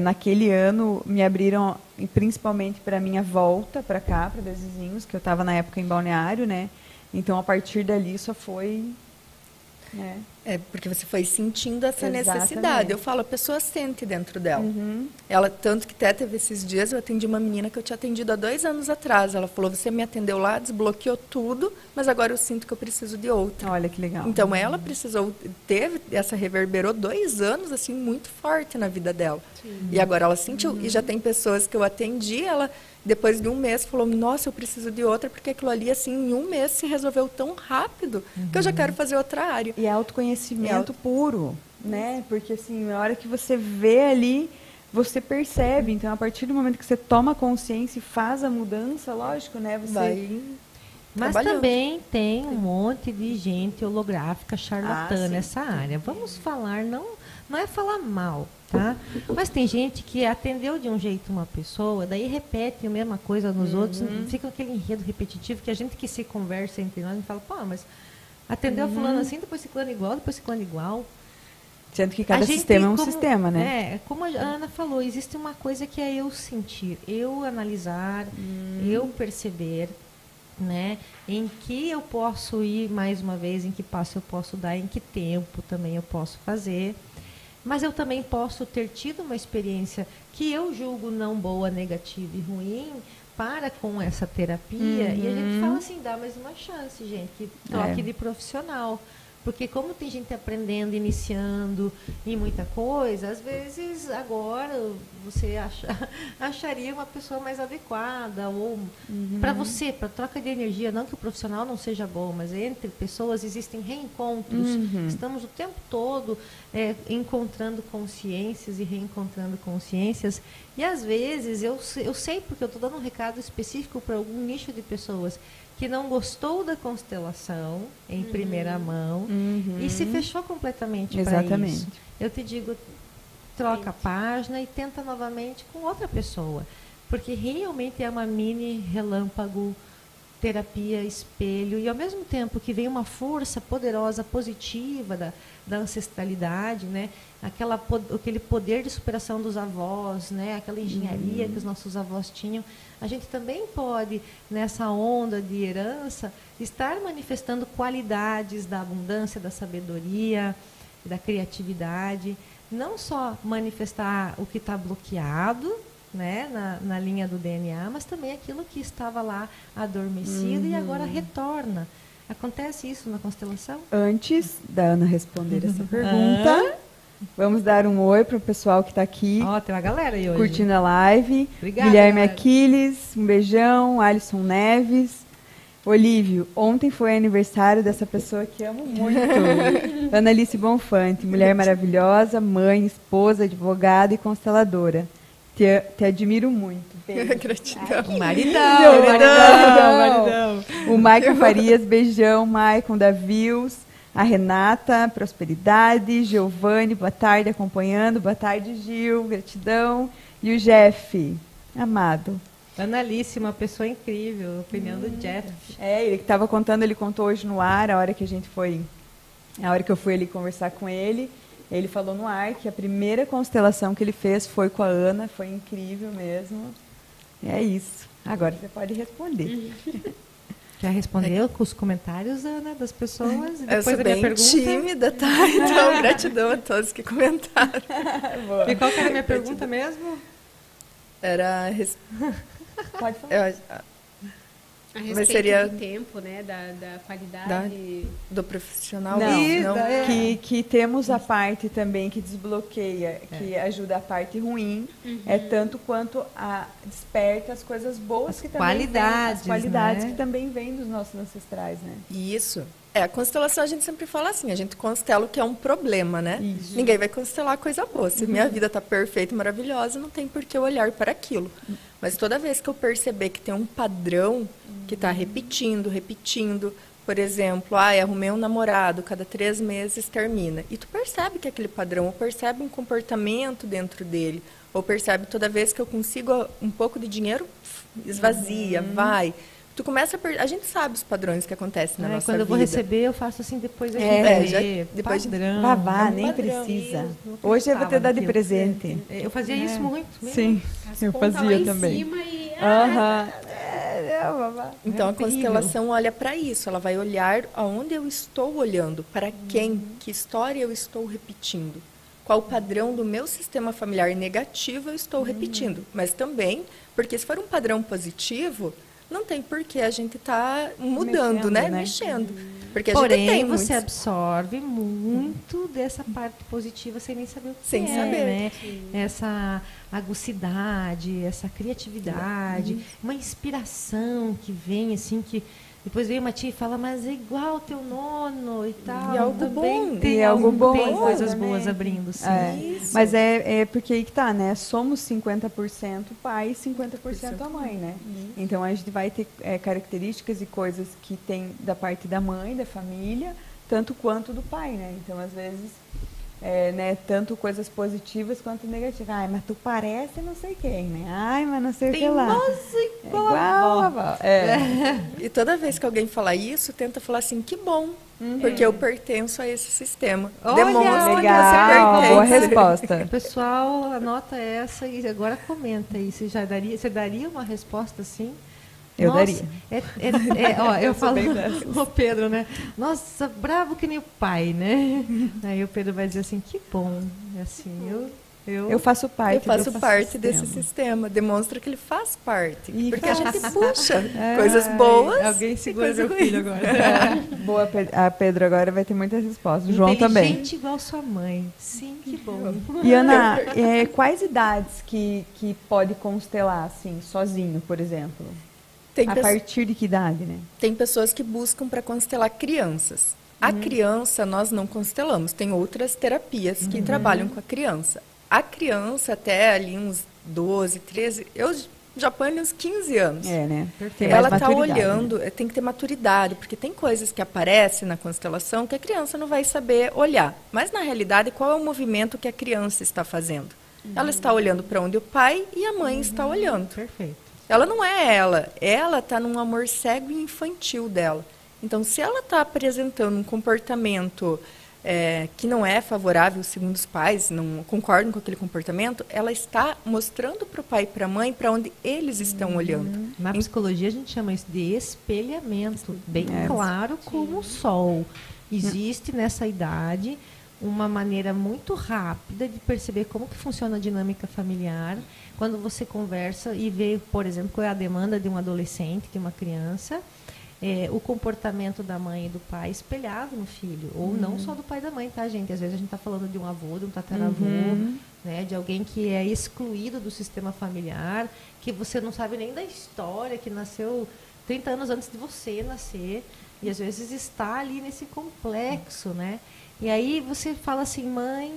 naquele ano, me abriram, principalmente para a minha volta para cá, para Dois Vizinhos, que eu estava na época em Balneário, né? Então, a partir dali, só foi... É porque você foi sentindo essa Exatamente. necessidade. Eu falo, a pessoa sente dentro dela. Uhum. Ela, tanto que até teve esses dias, eu atendi uma menina que eu tinha atendido há 2 anos atrás. Ela falou, você me atendeu lá, desbloqueou tudo, mas agora eu sinto que eu preciso de outra. Olha que legal. Então, ela precisou, reverberou 2 anos, assim, muito forte na vida dela. Sim. E agora ela sentiu. E já tem pessoas que eu atendi, ela, depois de 1 mês, falou, nossa, eu preciso de outra, porque aquilo ali, assim, em 1 mês se resolveu tão rápido que eu já quero fazer outra área. E é autoconhecimento puro, né? Porque, assim, na hora que você vê ali, você percebe. Então, a partir do momento que você toma consciência e faz a mudança, lógico, né? Você Vai Mas trabalhando. também tem um monte de gente holográfica charlatã sim. nessa área. Vamos falar, não é falar mal, tá? Mas tem gente que atendeu de um jeito uma pessoa, daí repete a mesma coisa nos outros, fica aquele enredo repetitivo que a gente que se conversa entre nós e fala, pô, mas atendeu a fulano assim, depois ciclano igual, depois ciclano igual. Sendo que cada A gente, sistema é um como- sistema, né? É, como a Ana falou, existe uma coisa que é eu sentir, eu analisar, eu perceber, né? Em que eu posso ir mais uma vez, em que passo eu posso dar, em que tempo também eu posso fazer. Mas eu também posso ter tido uma experiência que eu julgo não boa, negativa e ruim para com essa terapia. E a gente fala assim, dá mais uma chance, gente, que troque de profissional. Porque como tem gente aprendendo, iniciando em muita coisa, às vezes agora você acharia uma pessoa mais adequada. Ou para você, para troca de energia, não que o profissional não seja bom, mas entre pessoas existem reencontros. Estamos o tempo todo encontrando consciências e reencontrando consciências. E às vezes, eu sei porque eu estou dando um recado específico para algum nicho de pessoas que não gostou da constelação em primeira mão e se fechou completamente para Exatamente. isso. Eu te digo, troca a página e tenta novamente com outra pessoa, porque realmente é uma mini relâmpago, terapia, espelho, e ao mesmo tempo que vem uma força poderosa, positiva da ancestralidade, né? Aquele poder de superação dos avós, né? Aquela engenharia que os nossos avós tinham. A gente também pode, nessa onda de herança, estar manifestando qualidades da abundância, da sabedoria, da criatividade. Não só manifestar o que está bloqueado, né, na linha do DNA, mas também aquilo que estava lá adormecido e agora retorna. Acontece isso na constelação? Antes da Ana responder essa pergunta, vamos dar um oi para o pessoal que está aqui Ó, tem uma galera aí hoje. curtindo a live. Obrigada, Guilherme galera. Aquiles, um beijão. Alisson Neves. Olívio, ontem foi aniversário dessa pessoa que amo muito. Analice Bonfante, mulher maravilhosa, mãe, esposa, advogada e consteladora. Te admiro muito. Beijo. Gratidão. Maridão. O Maicon Farias, beijão. Maicon Davius, a Renata, prosperidade. Giovanni, boa tarde, acompanhando. Boa tarde, Gil, gratidão. E o Jeff, amado. Analice, uma pessoa incrível, opinião do Jeff. Ele que estava contando, ele contou hoje no ar, a hora que eu fui ali conversar com ele. Ele falou no ar que a primeira constelação que ele fez foi com a Ana, foi incrível mesmo. E é isso. Agora você pode responder. Já respondeu com os comentários, Ana, das pessoas? E Eu depois sou da minha bem pergunta. tímida, tá? Então, gratidão a todos que comentaram. E qual que era a minha pergunta mesmo? Era... Pode falar. A respeito seria- do tempo, né? Da qualidade. Do profissional? Não, é. que temos a parte também que desbloqueia, que ajuda a parte ruim, é tanto quanto desperta as coisas boas As que também qualidades, vêm, as qualidades né? que também vêm dos nossos ancestrais, né? Isso. A constelação a gente sempre fala assim, a gente constela o que é um problema, né? Isso. Ninguém vai constelar coisa boa. Se minha vida está perfeita e maravilhosa, não tem por que eu olhar para aquilo. Mas toda vez que eu perceber que tem um padrão que está repetindo, por exemplo, arrumei um namorado, cada 3 meses termina. E tu percebe que aquele padrão, ou percebe um comportamento dentro dele, ou percebe toda vez que eu consigo um pouco de dinheiro, esvazia, vai. Tu começa a gente sabe os padrões que acontecem na nossa Quando eu vou vida. receber, eu faço assim, depois a É, gente já- vê. depois de- Padrão. Vavá, É um nem padrão. precisa. Isso, não Hoje eu vou te acreditava dar de naquilo. presente. Eu fazia isso muito. mesmo. Sim, As eu contas lá fazia em também. cima e... Aham. babá. Então, É a constelação olha para isso. Ela vai olhar aonde eu estou olhando, para quem, que história eu estou repetindo. Qual o padrão do meu sistema familiar negativo eu estou repetindo. Mas também, porque se for um padrão positivo, não tem por que a gente tá mudando, né? Mexendo. Porque a Porém, gente tem você muitos... absorve muito dessa parte positiva sem nem saber o que Sem é, saber. né? Essa agucidade, essa criatividade, uma inspiração que vem, assim, que depois vem uma tia e fala, mas é igual o teu nono e tal. E algo também bom. tem E algo bom, tem coisas exatamente. boas abrindo, sim. Isso. Mas é porque aí que tá, né? Somos 50% pai e 50% a mãe, né? Então a gente vai ter características e coisas que tem da parte da mãe, da família, tanto quanto do pai, né? Então, às vezes, né, tanto coisas positivas quanto negativas. Ai, mas tu parece não sei quem, né? Ai, mas não sei o que lá. Igual Igual a avó. E toda vez que alguém falar isso, tenta falar assim, que bom, porque eu pertenço a esse sistema. Olha, Demonstra Legal, que você boa pertence. resposta. Pessoal, anota essa e agora comenta aí. Você daria uma resposta assim? Eu Nossa, daria. Ó, eu falo, bem dessas. o Pedro, né? Nossa, bravo que nem o pai, né? Aí o Pedro vai dizer assim, que bom. É assim, Eu faço parte. Eu faço desse parte desse sistema. sistema. Demonstra que ele faz parte. E Porque a faz. gente puxa coisas boas. Alguém e segura coisa meu ruim. filho agora. Boa, a Pedro agora vai ter muitas respostas. O João também. Inteligente igual sua mãe. Sim, que bom. E Ana, quais idades que pode constelar, assim, sozinho, por exemplo? Tem, A partir de que idade, né? tem pessoas que buscam para constelar crianças. A criança nós não constelamos. Tem outras terapias que trabalham com a criança. A criança até ali uns 12, 13, eu já ponho uns 15 anos. É, né? Perfeito. mais Ela está maturidade, olhando, né? tem que ter maturidade, porque tem coisas que aparecem na constelação que a criança não vai saber olhar. Mas, na realidade, qual é o movimento que a criança está fazendo? Ela está olhando para onde o pai e a mãe estão olhando. Perfeito. Ela não é ela está num amor cego e infantil dela. Então, se ela está apresentando um comportamento que não é favorável, segundo os pais, não concordam com aquele comportamento, ela está mostrando para o pai e para a mãe para onde eles estão olhando. Na psicologia a gente chama isso de espelhamento, bem claro como o sol. Existe nessa idade uma maneira muito rápida de perceber como que funciona a dinâmica familiar. Quando você conversa e vê, por exemplo, qual é a demanda de um adolescente, de uma criança, o comportamento da mãe e do pai espelhado no filho. Ou não só do pai e da mãe, tá, gente? Às vezes a gente está falando de um avô, de um tataravô, né, de alguém que é excluído do sistema familiar, que você não sabe nem da história, que nasceu 30 anos antes de você nascer, e às vezes está ali nesse complexo, né? E aí você fala assim, mãe,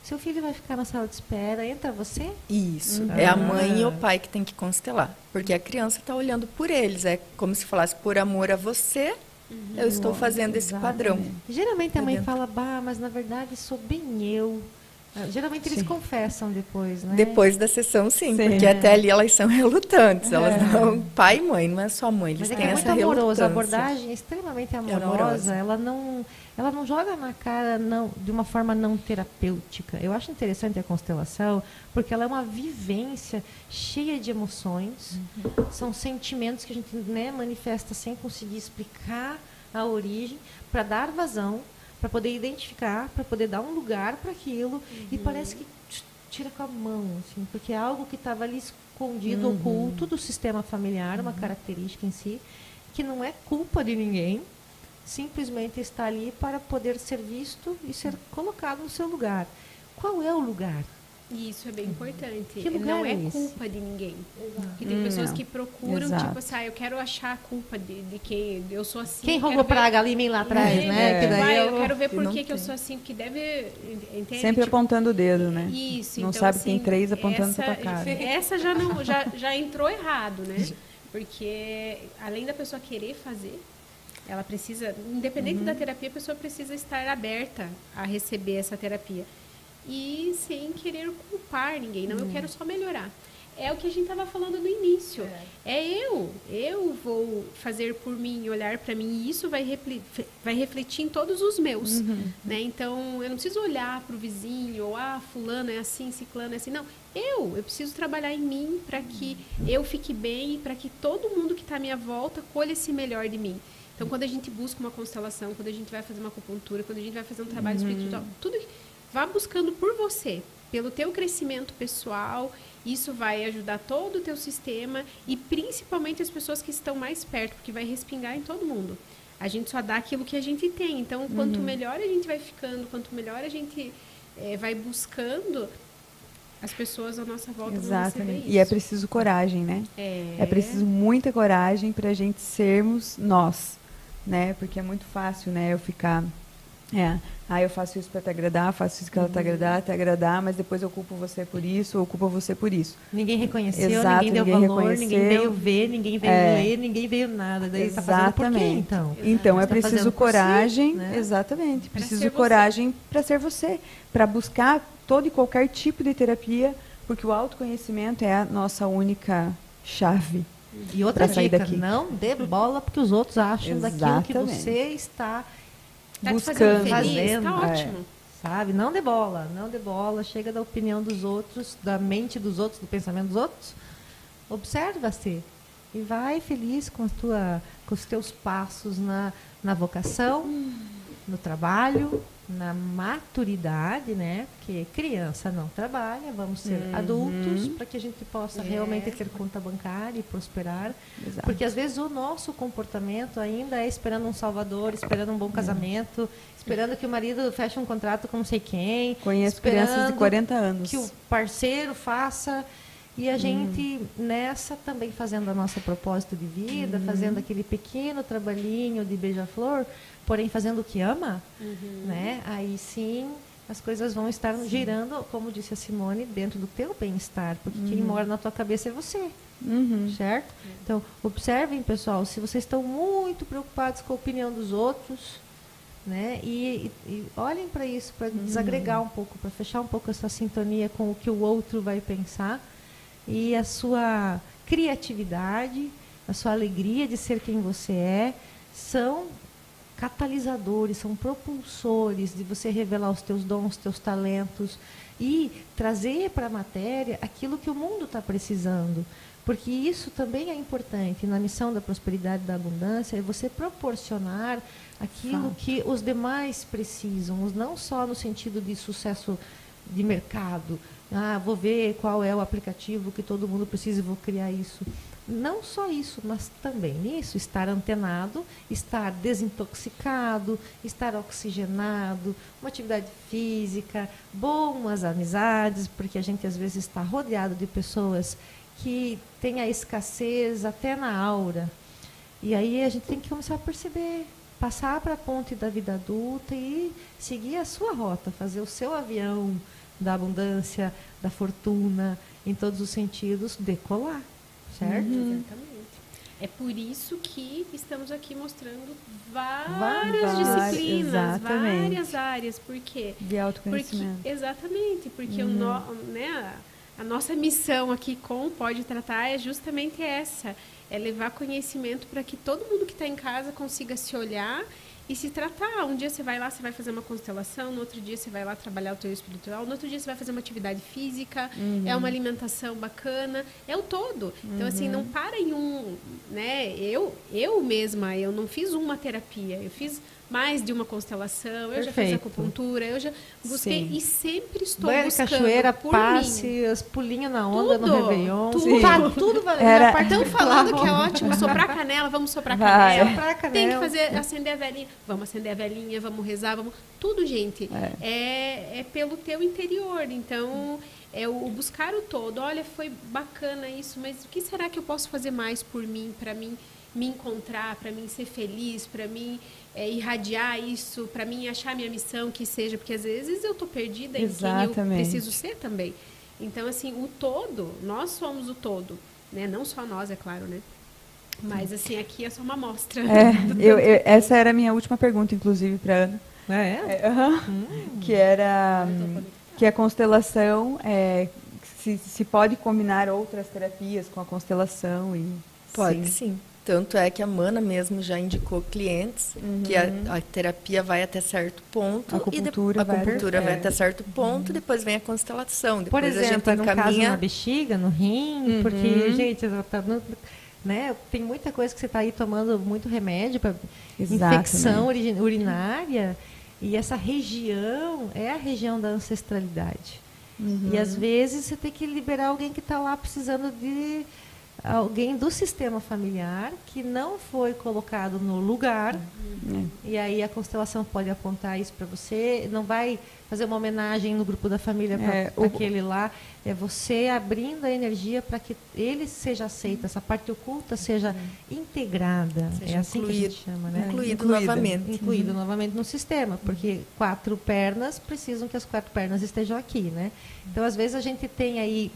seu filho vai ficar na sala de espera, entra você? Isso. É a mãe e o pai que tem que constelar. Porque a criança está olhando por eles. É como se falasse, por amor a você, eu estou fazendo esse padrão. Geralmente a mãe dentro. fala, bah, mas na verdade sou bem eu. Geralmente eles confessam depois, né? Depois da sessão, sim. Sim. Porque até ali elas são relutantes. Elas não... Pai e mãe, não é só mãe. Eles Mas é que têm é muito essa amoroso, relutância. a abordagem é extremamente amorosa. Ela não joga na cara de uma forma não terapêutica. Eu acho interessante a constelação, porque ela é uma vivência cheia de emoções. São sentimentos que a gente, né, manifesta sem conseguir explicar a origem, para dar vazão, para poder identificar, para poder dar um lugar para aquilo. E parece que tira com a mão, assim, porque é algo que estava ali escondido, oculto do sistema familiar, uma característica em si, que não é culpa de ninguém, simplesmente está ali para poder ser visto e ser colocado no seu lugar. Qual é o lugar? Isso é bem importante. Que lugar não é é esse? culpa de ninguém. Porque tem pessoas não. que procuram, Exato. tipo assim, eu quero achar a culpa de quem eu sou assim. Quem quero roubou ver- praga ali em mim lá atrás, né? Que daí eu quero ver por não que eu tem. sou assim, porque deve. Entende? Sempre Tipo, apontando o dedo, né? Isso, Não então, sabe que assim, tem 3 apontando essa, pra tua cara. Essa já, não, já entrou errado, né? Porque além da pessoa querer fazer, ela precisa, independente da terapia, a pessoa precisa estar aberta a receber essa terapia. E sem querer culpar ninguém. Não, eu quero só melhorar. é o que a gente estava falando no início. Eu vou fazer por mim, olhar para mim, e isso vai refletir em todos os meus, né? Então, eu não preciso olhar para o vizinho, ou fulano é assim, ciclano é assim, não. Eu preciso trabalhar em mim para que eu fique bem e para que todo mundo que está à minha volta colha esse melhor de mim. Então, quando a gente busca uma constelação, quando a gente vai fazer uma acupuntura, quando a gente vai fazer um trabalho espiritual, tudo, vá buscando por você, pelo teu crescimento pessoal. Isso vai ajudar todo o teu sistema e principalmente as pessoas que estão mais perto, porque vai respingar em todo mundo. A gente só dá aquilo que a gente tem. Então, quanto melhor a gente vai ficando, quanto melhor a gente vai buscando, as pessoas à nossa volta vão receber isso. E é preciso coragem, né? É preciso muita coragem para a gente sermos nós, né? Porque é muito fácil, né? Eu ficar... eu faço isso para te agradar, faço isso para te agradar, mas depois eu culpo você por isso, ou culpo você por isso. Ninguém reconheceu, ninguém deu valor, ninguém veio ver, ninguém veio ler, ninguém veio nada. Daí está fazendo por quê, então? Então, é preciso coragem, si, né? Exatamente, preciso coragem para ser você, para buscar todo e qualquer tipo de terapia, porque o autoconhecimento é a nossa única chave. E outra dica, não dê bola porque os outros acham daquilo que você está... buscando, fazendo, tá ótimo. Sabe? Não dê bola, chega da opinião dos outros, da mente dos outros, do pensamento dos outros. Observa-se e vai feliz com os teus passos na vocação, no trabalho, na maturidade, né? Porque criança não trabalha, vamos ser adultos para que a gente possa realmente ter conta bancária e prosperar. Exato. Porque às vezes o nosso comportamento ainda é esperando um salvador, esperando um bom casamento, esperando que o marido feche um contrato com não sei quem. Conheço crianças de 40 anos. Que o parceiro faça. E a gente, nessa, também fazendo a nossa propósito de vida, fazendo aquele pequeno trabalhinho de beija-flor, porém fazendo o que ama, né? Aí sim as coisas vão estar girando, como disse a Simone, dentro do teu bem-estar, porque quem mora na tua cabeça é você, certo? Então, observem, pessoal, se vocês estão muito preocupados com a opinião dos outros, né? E olhem para isso, para desagregar um pouco, para fechar um pouco essa sintonia com o que o outro vai pensar, e a sua criatividade, a sua alegria de ser quem você é, são catalisadores, são propulsores de você revelar os teus dons, os teus talentos e trazer para a matéria aquilo que o mundo está precisando. Porque isso também é importante na missão da prosperidade e da abundância, é você proporcionar aquilo que os demais precisam, não só no sentido de sucesso de mercado. Vou ver qual é o aplicativo que todo mundo precisa e vou criar isso. Não só isso, mas também nisso, estar antenado, estar desintoxicado, estar oxigenado, uma atividade física, boas amizades, porque a gente às vezes está rodeado de pessoas que têm a escassez até na aura. E aí a gente tem que começar a perceber, passar para a ponte da vida adulta e seguir a sua rota, fazer o seu avião da abundância, da fortuna, em todos os sentidos, decolar. Certo? Exatamente. É por isso que estamos aqui mostrando várias disciplinas, várias áreas. Por quê? De autoconhecimento. Exatamente, porque a nossa missão aqui com o Pode Tratar é justamente essa, é levar conhecimento para que todo mundo que está em casa consiga se olhar e se tratar. Um dia você vai lá, você vai fazer uma constelação, no outro dia você vai lá trabalhar o teu espiritual, no outro dia você vai fazer uma atividade física, é uma alimentação bacana, é o todo. Então, assim, não para em né? Eu mesma, eu não fiz uma terapia, eu fiz mais de uma constelação, eu já fiz acupuntura, eu já busquei e sempre estou buscando cachoeira, por passe, mim. As pulinhas na onda no Réveillon. Tudo valendo. Estão falando que é ótimo soprar canela, vamos soprar canela. Tem que acender a velhinha. Vamos acender a velhinha, vamos rezar, vamos... Tudo, gente. É pelo teu interior. Então, é o buscar o todo. Olha, foi bacana isso, mas o que será que eu posso fazer mais por mim, para mim me encontrar, para mim ser feliz, para mim irradiar isso, para mim achar minha missão, que seja, porque às vezes eu estou perdida em quem eu preciso ser também. Então, assim, o todo, nós somos o todo, né? Não só nós, é claro, né? Mas, assim, aqui é só uma amostra. Essa era a minha última pergunta, inclusive, para Ana. Que era que a constelação se pode combinar outras terapias com a constelação e Pode sim. Tanto é que a Mana mesmo já indicou clientes que a terapia vai até certo ponto. A acupuntura vai até certo ponto, depois vem a constelação. Por Depois exemplo, a gente no caso encaminha... na bexiga, no rim, porque, gente, né, tem muita coisa que você está aí tomando muito remédio para infecção urinária, e essa região é a região da ancestralidade. E às vezes você tem que liberar alguém que está lá precisando de alguém do sistema familiar que não foi colocado no lugar. E aí a constelação pode apontar isso para você. Não vai fazer uma homenagem no grupo da família para aquele lá. É você abrindo a energia para que ele seja aceito, essa parte oculta seja integrada. Seja é assim que a gente chama, né? Incluído novamente. Incluído novamente no sistema, porque 4 pernas precisam que as 4 pernas estejam aqui, né? Então, às vezes, a gente tem aí,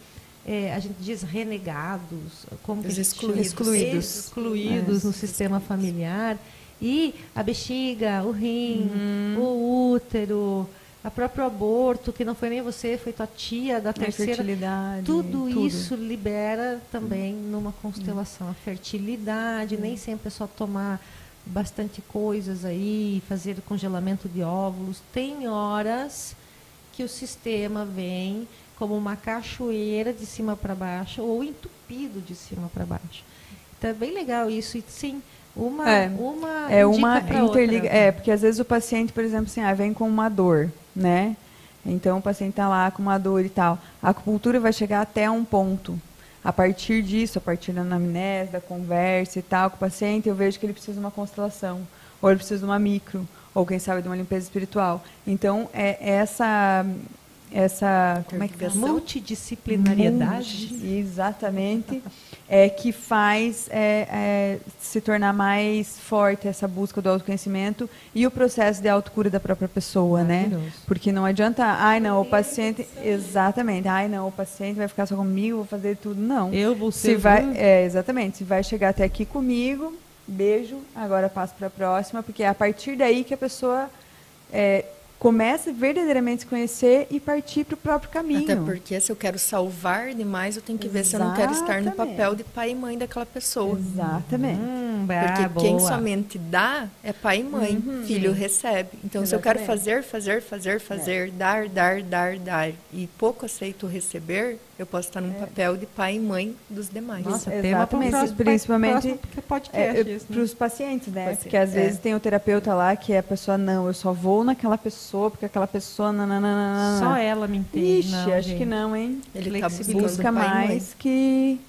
a gente diz renegados, como Os que excluídos no sistema familiar, e a bexiga, o rim, o útero, a próprio aborto, que não foi nem você, foi tua tia da terceira. Fertilidade. Tudo isso libera também numa constelação. A fertilidade, nem sempre é só tomar bastante coisas aí, fazer congelamento de óvulos. Tem horas que o sistema vem como uma cachoeira de cima para baixo ou entupido de cima para baixo. Então é bem legal isso. E sim, uma interliga. Porque às vezes o paciente, por exemplo, assim, vem com uma dor, né? Então o paciente está lá com uma dor e tal. A acupuntura vai chegar até um ponto. A partir disso, a partir da anamnese, da conversa e tal com o paciente, eu vejo que ele precisa de uma constelação, ou ele precisa de uma micro, ou quem sabe de uma limpeza espiritual. Então essa como é que fala? Multidisciplinariedade. Exatamente. Que faz se tornar mais forte essa busca do autoconhecimento e o processo de autocura da própria pessoa, né? Porque não adianta, o paciente... Exatamente. O paciente vai ficar só comigo, vou fazer tudo. Não. Eu vou ser... exatamente. Se vai chegar até aqui comigo, beijo, agora passo para a próxima, porque é a partir daí que a pessoa... começa verdadeiramente a se conhecer e partir para o próprio caminho. Até porque se eu quero salvar demais, eu tenho que ver se eu não quero estar no papel de pai e mãe daquela pessoa. Exatamente. Porque quem somente dá é pai e mãe, filho recebe. Então, se eu quero fazer, dar, e pouco aceito receber, eu posso estar num papel de pai e mãe dos demais. Nossa, exatamente. Principalmente para os pacientes, né? Porque às vezes tem o terapeuta lá que a pessoa, eu só vou naquela pessoa, porque aquela pessoa... Só ela me entende. Ixi, acho que não, hein? Ele busca mais que...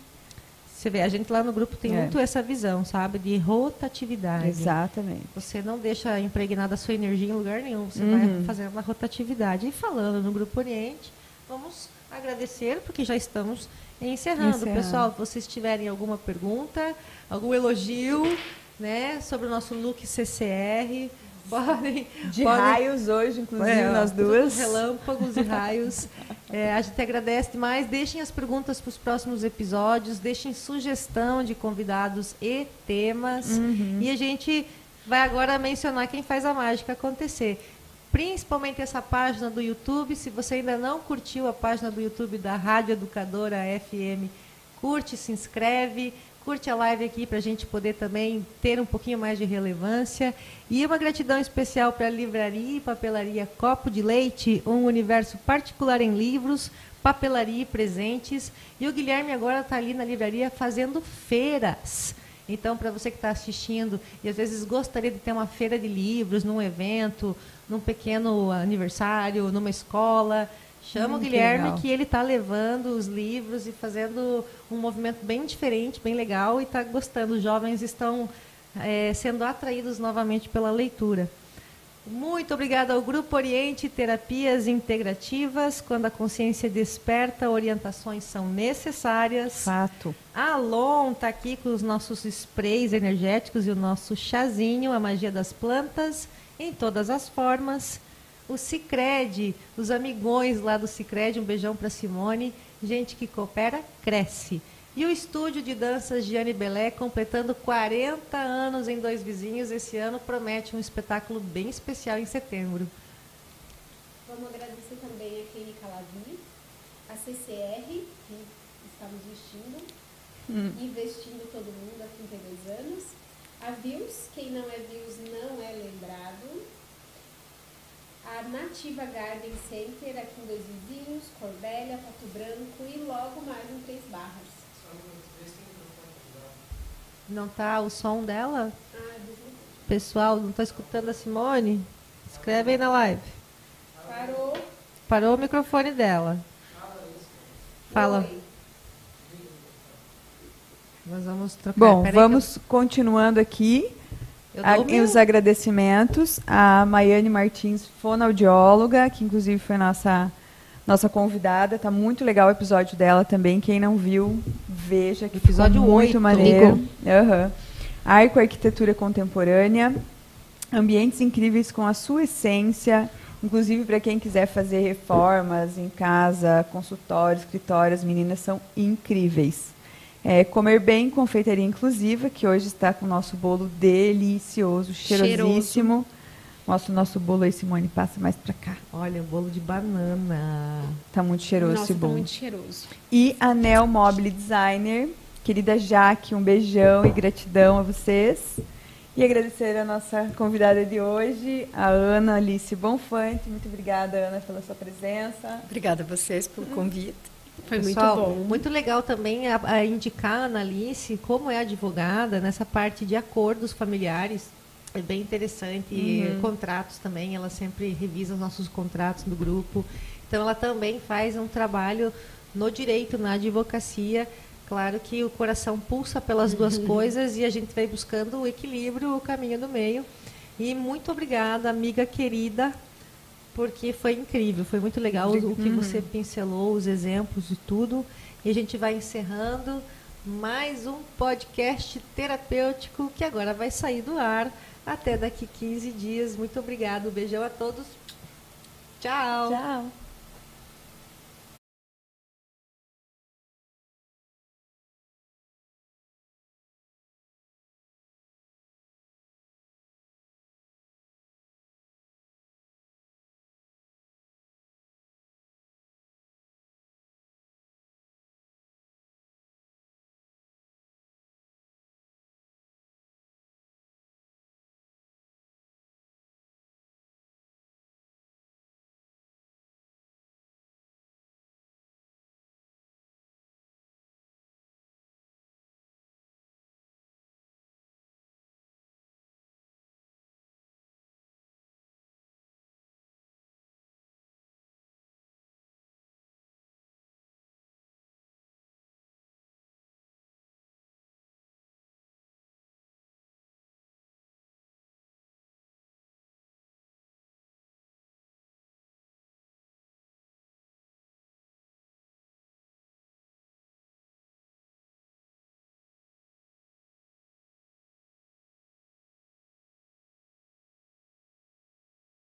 Você vê, a gente lá no grupo tem muito essa visão, sabe? De rotatividade. Exatamente. Você não deixa impregnada a sua energia em lugar nenhum. Você vai fazendo a rotatividade. E falando no Grupo Oriente, vamos agradecer, porque já estamos encerrando. Pessoal, se vocês tiverem alguma pergunta, algum elogio, né, sobre o nosso look CCR, podem... raios hoje, inclusive, nós duas. Relâmpagos e raios. A gente agradece demais. Deixem as perguntas para os próximos episódios. Deixem sugestão de convidados e temas. E a gente vai agora mencionar quem faz a mágica acontecer. Principalmente essa página do YouTube. Se você ainda não curtiu a página do YouTube da Rádio Educadora FM, curte, se inscreve. Curte a live aqui para a gente poder também ter um pouquinho mais de relevância. E uma gratidão especial para a Livraria e Papelaria Copo de Leite, um universo particular em livros, papelaria e presentes. E o Guilherme agora está ali na livraria fazendo feiras. Então, para você que está assistindo e às vezes gostaria de ter uma feira de livros num evento, num pequeno aniversário, numa escola... Chama o Guilherme, que ele está levando os livros e fazendo um movimento bem diferente, bem legal, e está gostando. Os jovens estão sendo atraídos novamente pela leitura. Muito obrigada ao Grupo Oriente Terapias Integrativas. Quando a consciência desperta, orientações são necessárias. Fato. A Alon está aqui com os nossos sprays energéticos e o nosso chazinho, a magia das plantas, em todas as formas. O Sicredi, os amigões lá do Sicredi, um beijão para Simone. Gente que coopera, cresce. E o Estúdio de Danças Giane Belé, completando 40 anos em Dois Vizinhos. Esse ano promete um espetáculo bem especial em setembro. Vamos agradecer também a Clínica Lavi. A CCR, que estamos vestindo, investindo todo mundo há 32 anos. A Views, quem não é Views não é lembrado. A Nativa Garden Center, aqui em Dois Vizinhos, Corbélia, Pato Branco e logo mais em Três Barras. Não tá o som dela? Desligou. Pessoal, não tá escutando a Simone? Escreve aí na live. Parou. Parou o microfone dela. Fala. Oi. Nós vamos trocar. Bom, Peraí vamos continuando aqui. eu dou o meu. Os agradecimentos à Maiane Martins, fonoaudióloga, que inclusive foi nossa convidada. Tá muito legal o episódio dela também. Quem não viu, veja, que Episódio ficou muito 8. maneiro. Arco Arquitetura Contemporânea. Ambientes incríveis com a sua essência. Inclusive, para quem quiser fazer reformas em casa, consultório, escritório, as meninas são incríveis. Comer Bem, confeitaria inclusiva, que hoje está com o nosso bolo delicioso, cheirosíssimo. Mostra o nosso bolo aí, Simone, passa mais para cá. Olha, o bolo de banana. Tá muito cheiroso Nossa, esse bolo. tá muito cheiroso. E a Neo Mobile Designer, querida Jaque, um beijão e gratidão a vocês. E agradecer a nossa convidada de hoje, a Ana Alice Bonfante. Muito obrigada, Ana, pela sua presença. Obrigada a vocês pelo convite. Foi Pessoal, muito bom. muito legal também a indicar a Analice, como é advogada, nessa parte de acordos familiares. É bem interessante. E contratos também, ela sempre revisa os nossos contratos do grupo. Então, ela também faz um trabalho no direito, na advocacia. Claro que o coração pulsa pelas duas coisas e a gente vai buscando o equilíbrio, o caminho do meio. E muito obrigada, amiga querida, porque foi incrível, foi muito legal o que você pincelou, os exemplos e tudo. E a gente vai encerrando mais um podcast terapêutico que agora vai sair do ar até daqui 15 dias. Muito obrigada, um beijão a todos. Tchau. Tchau.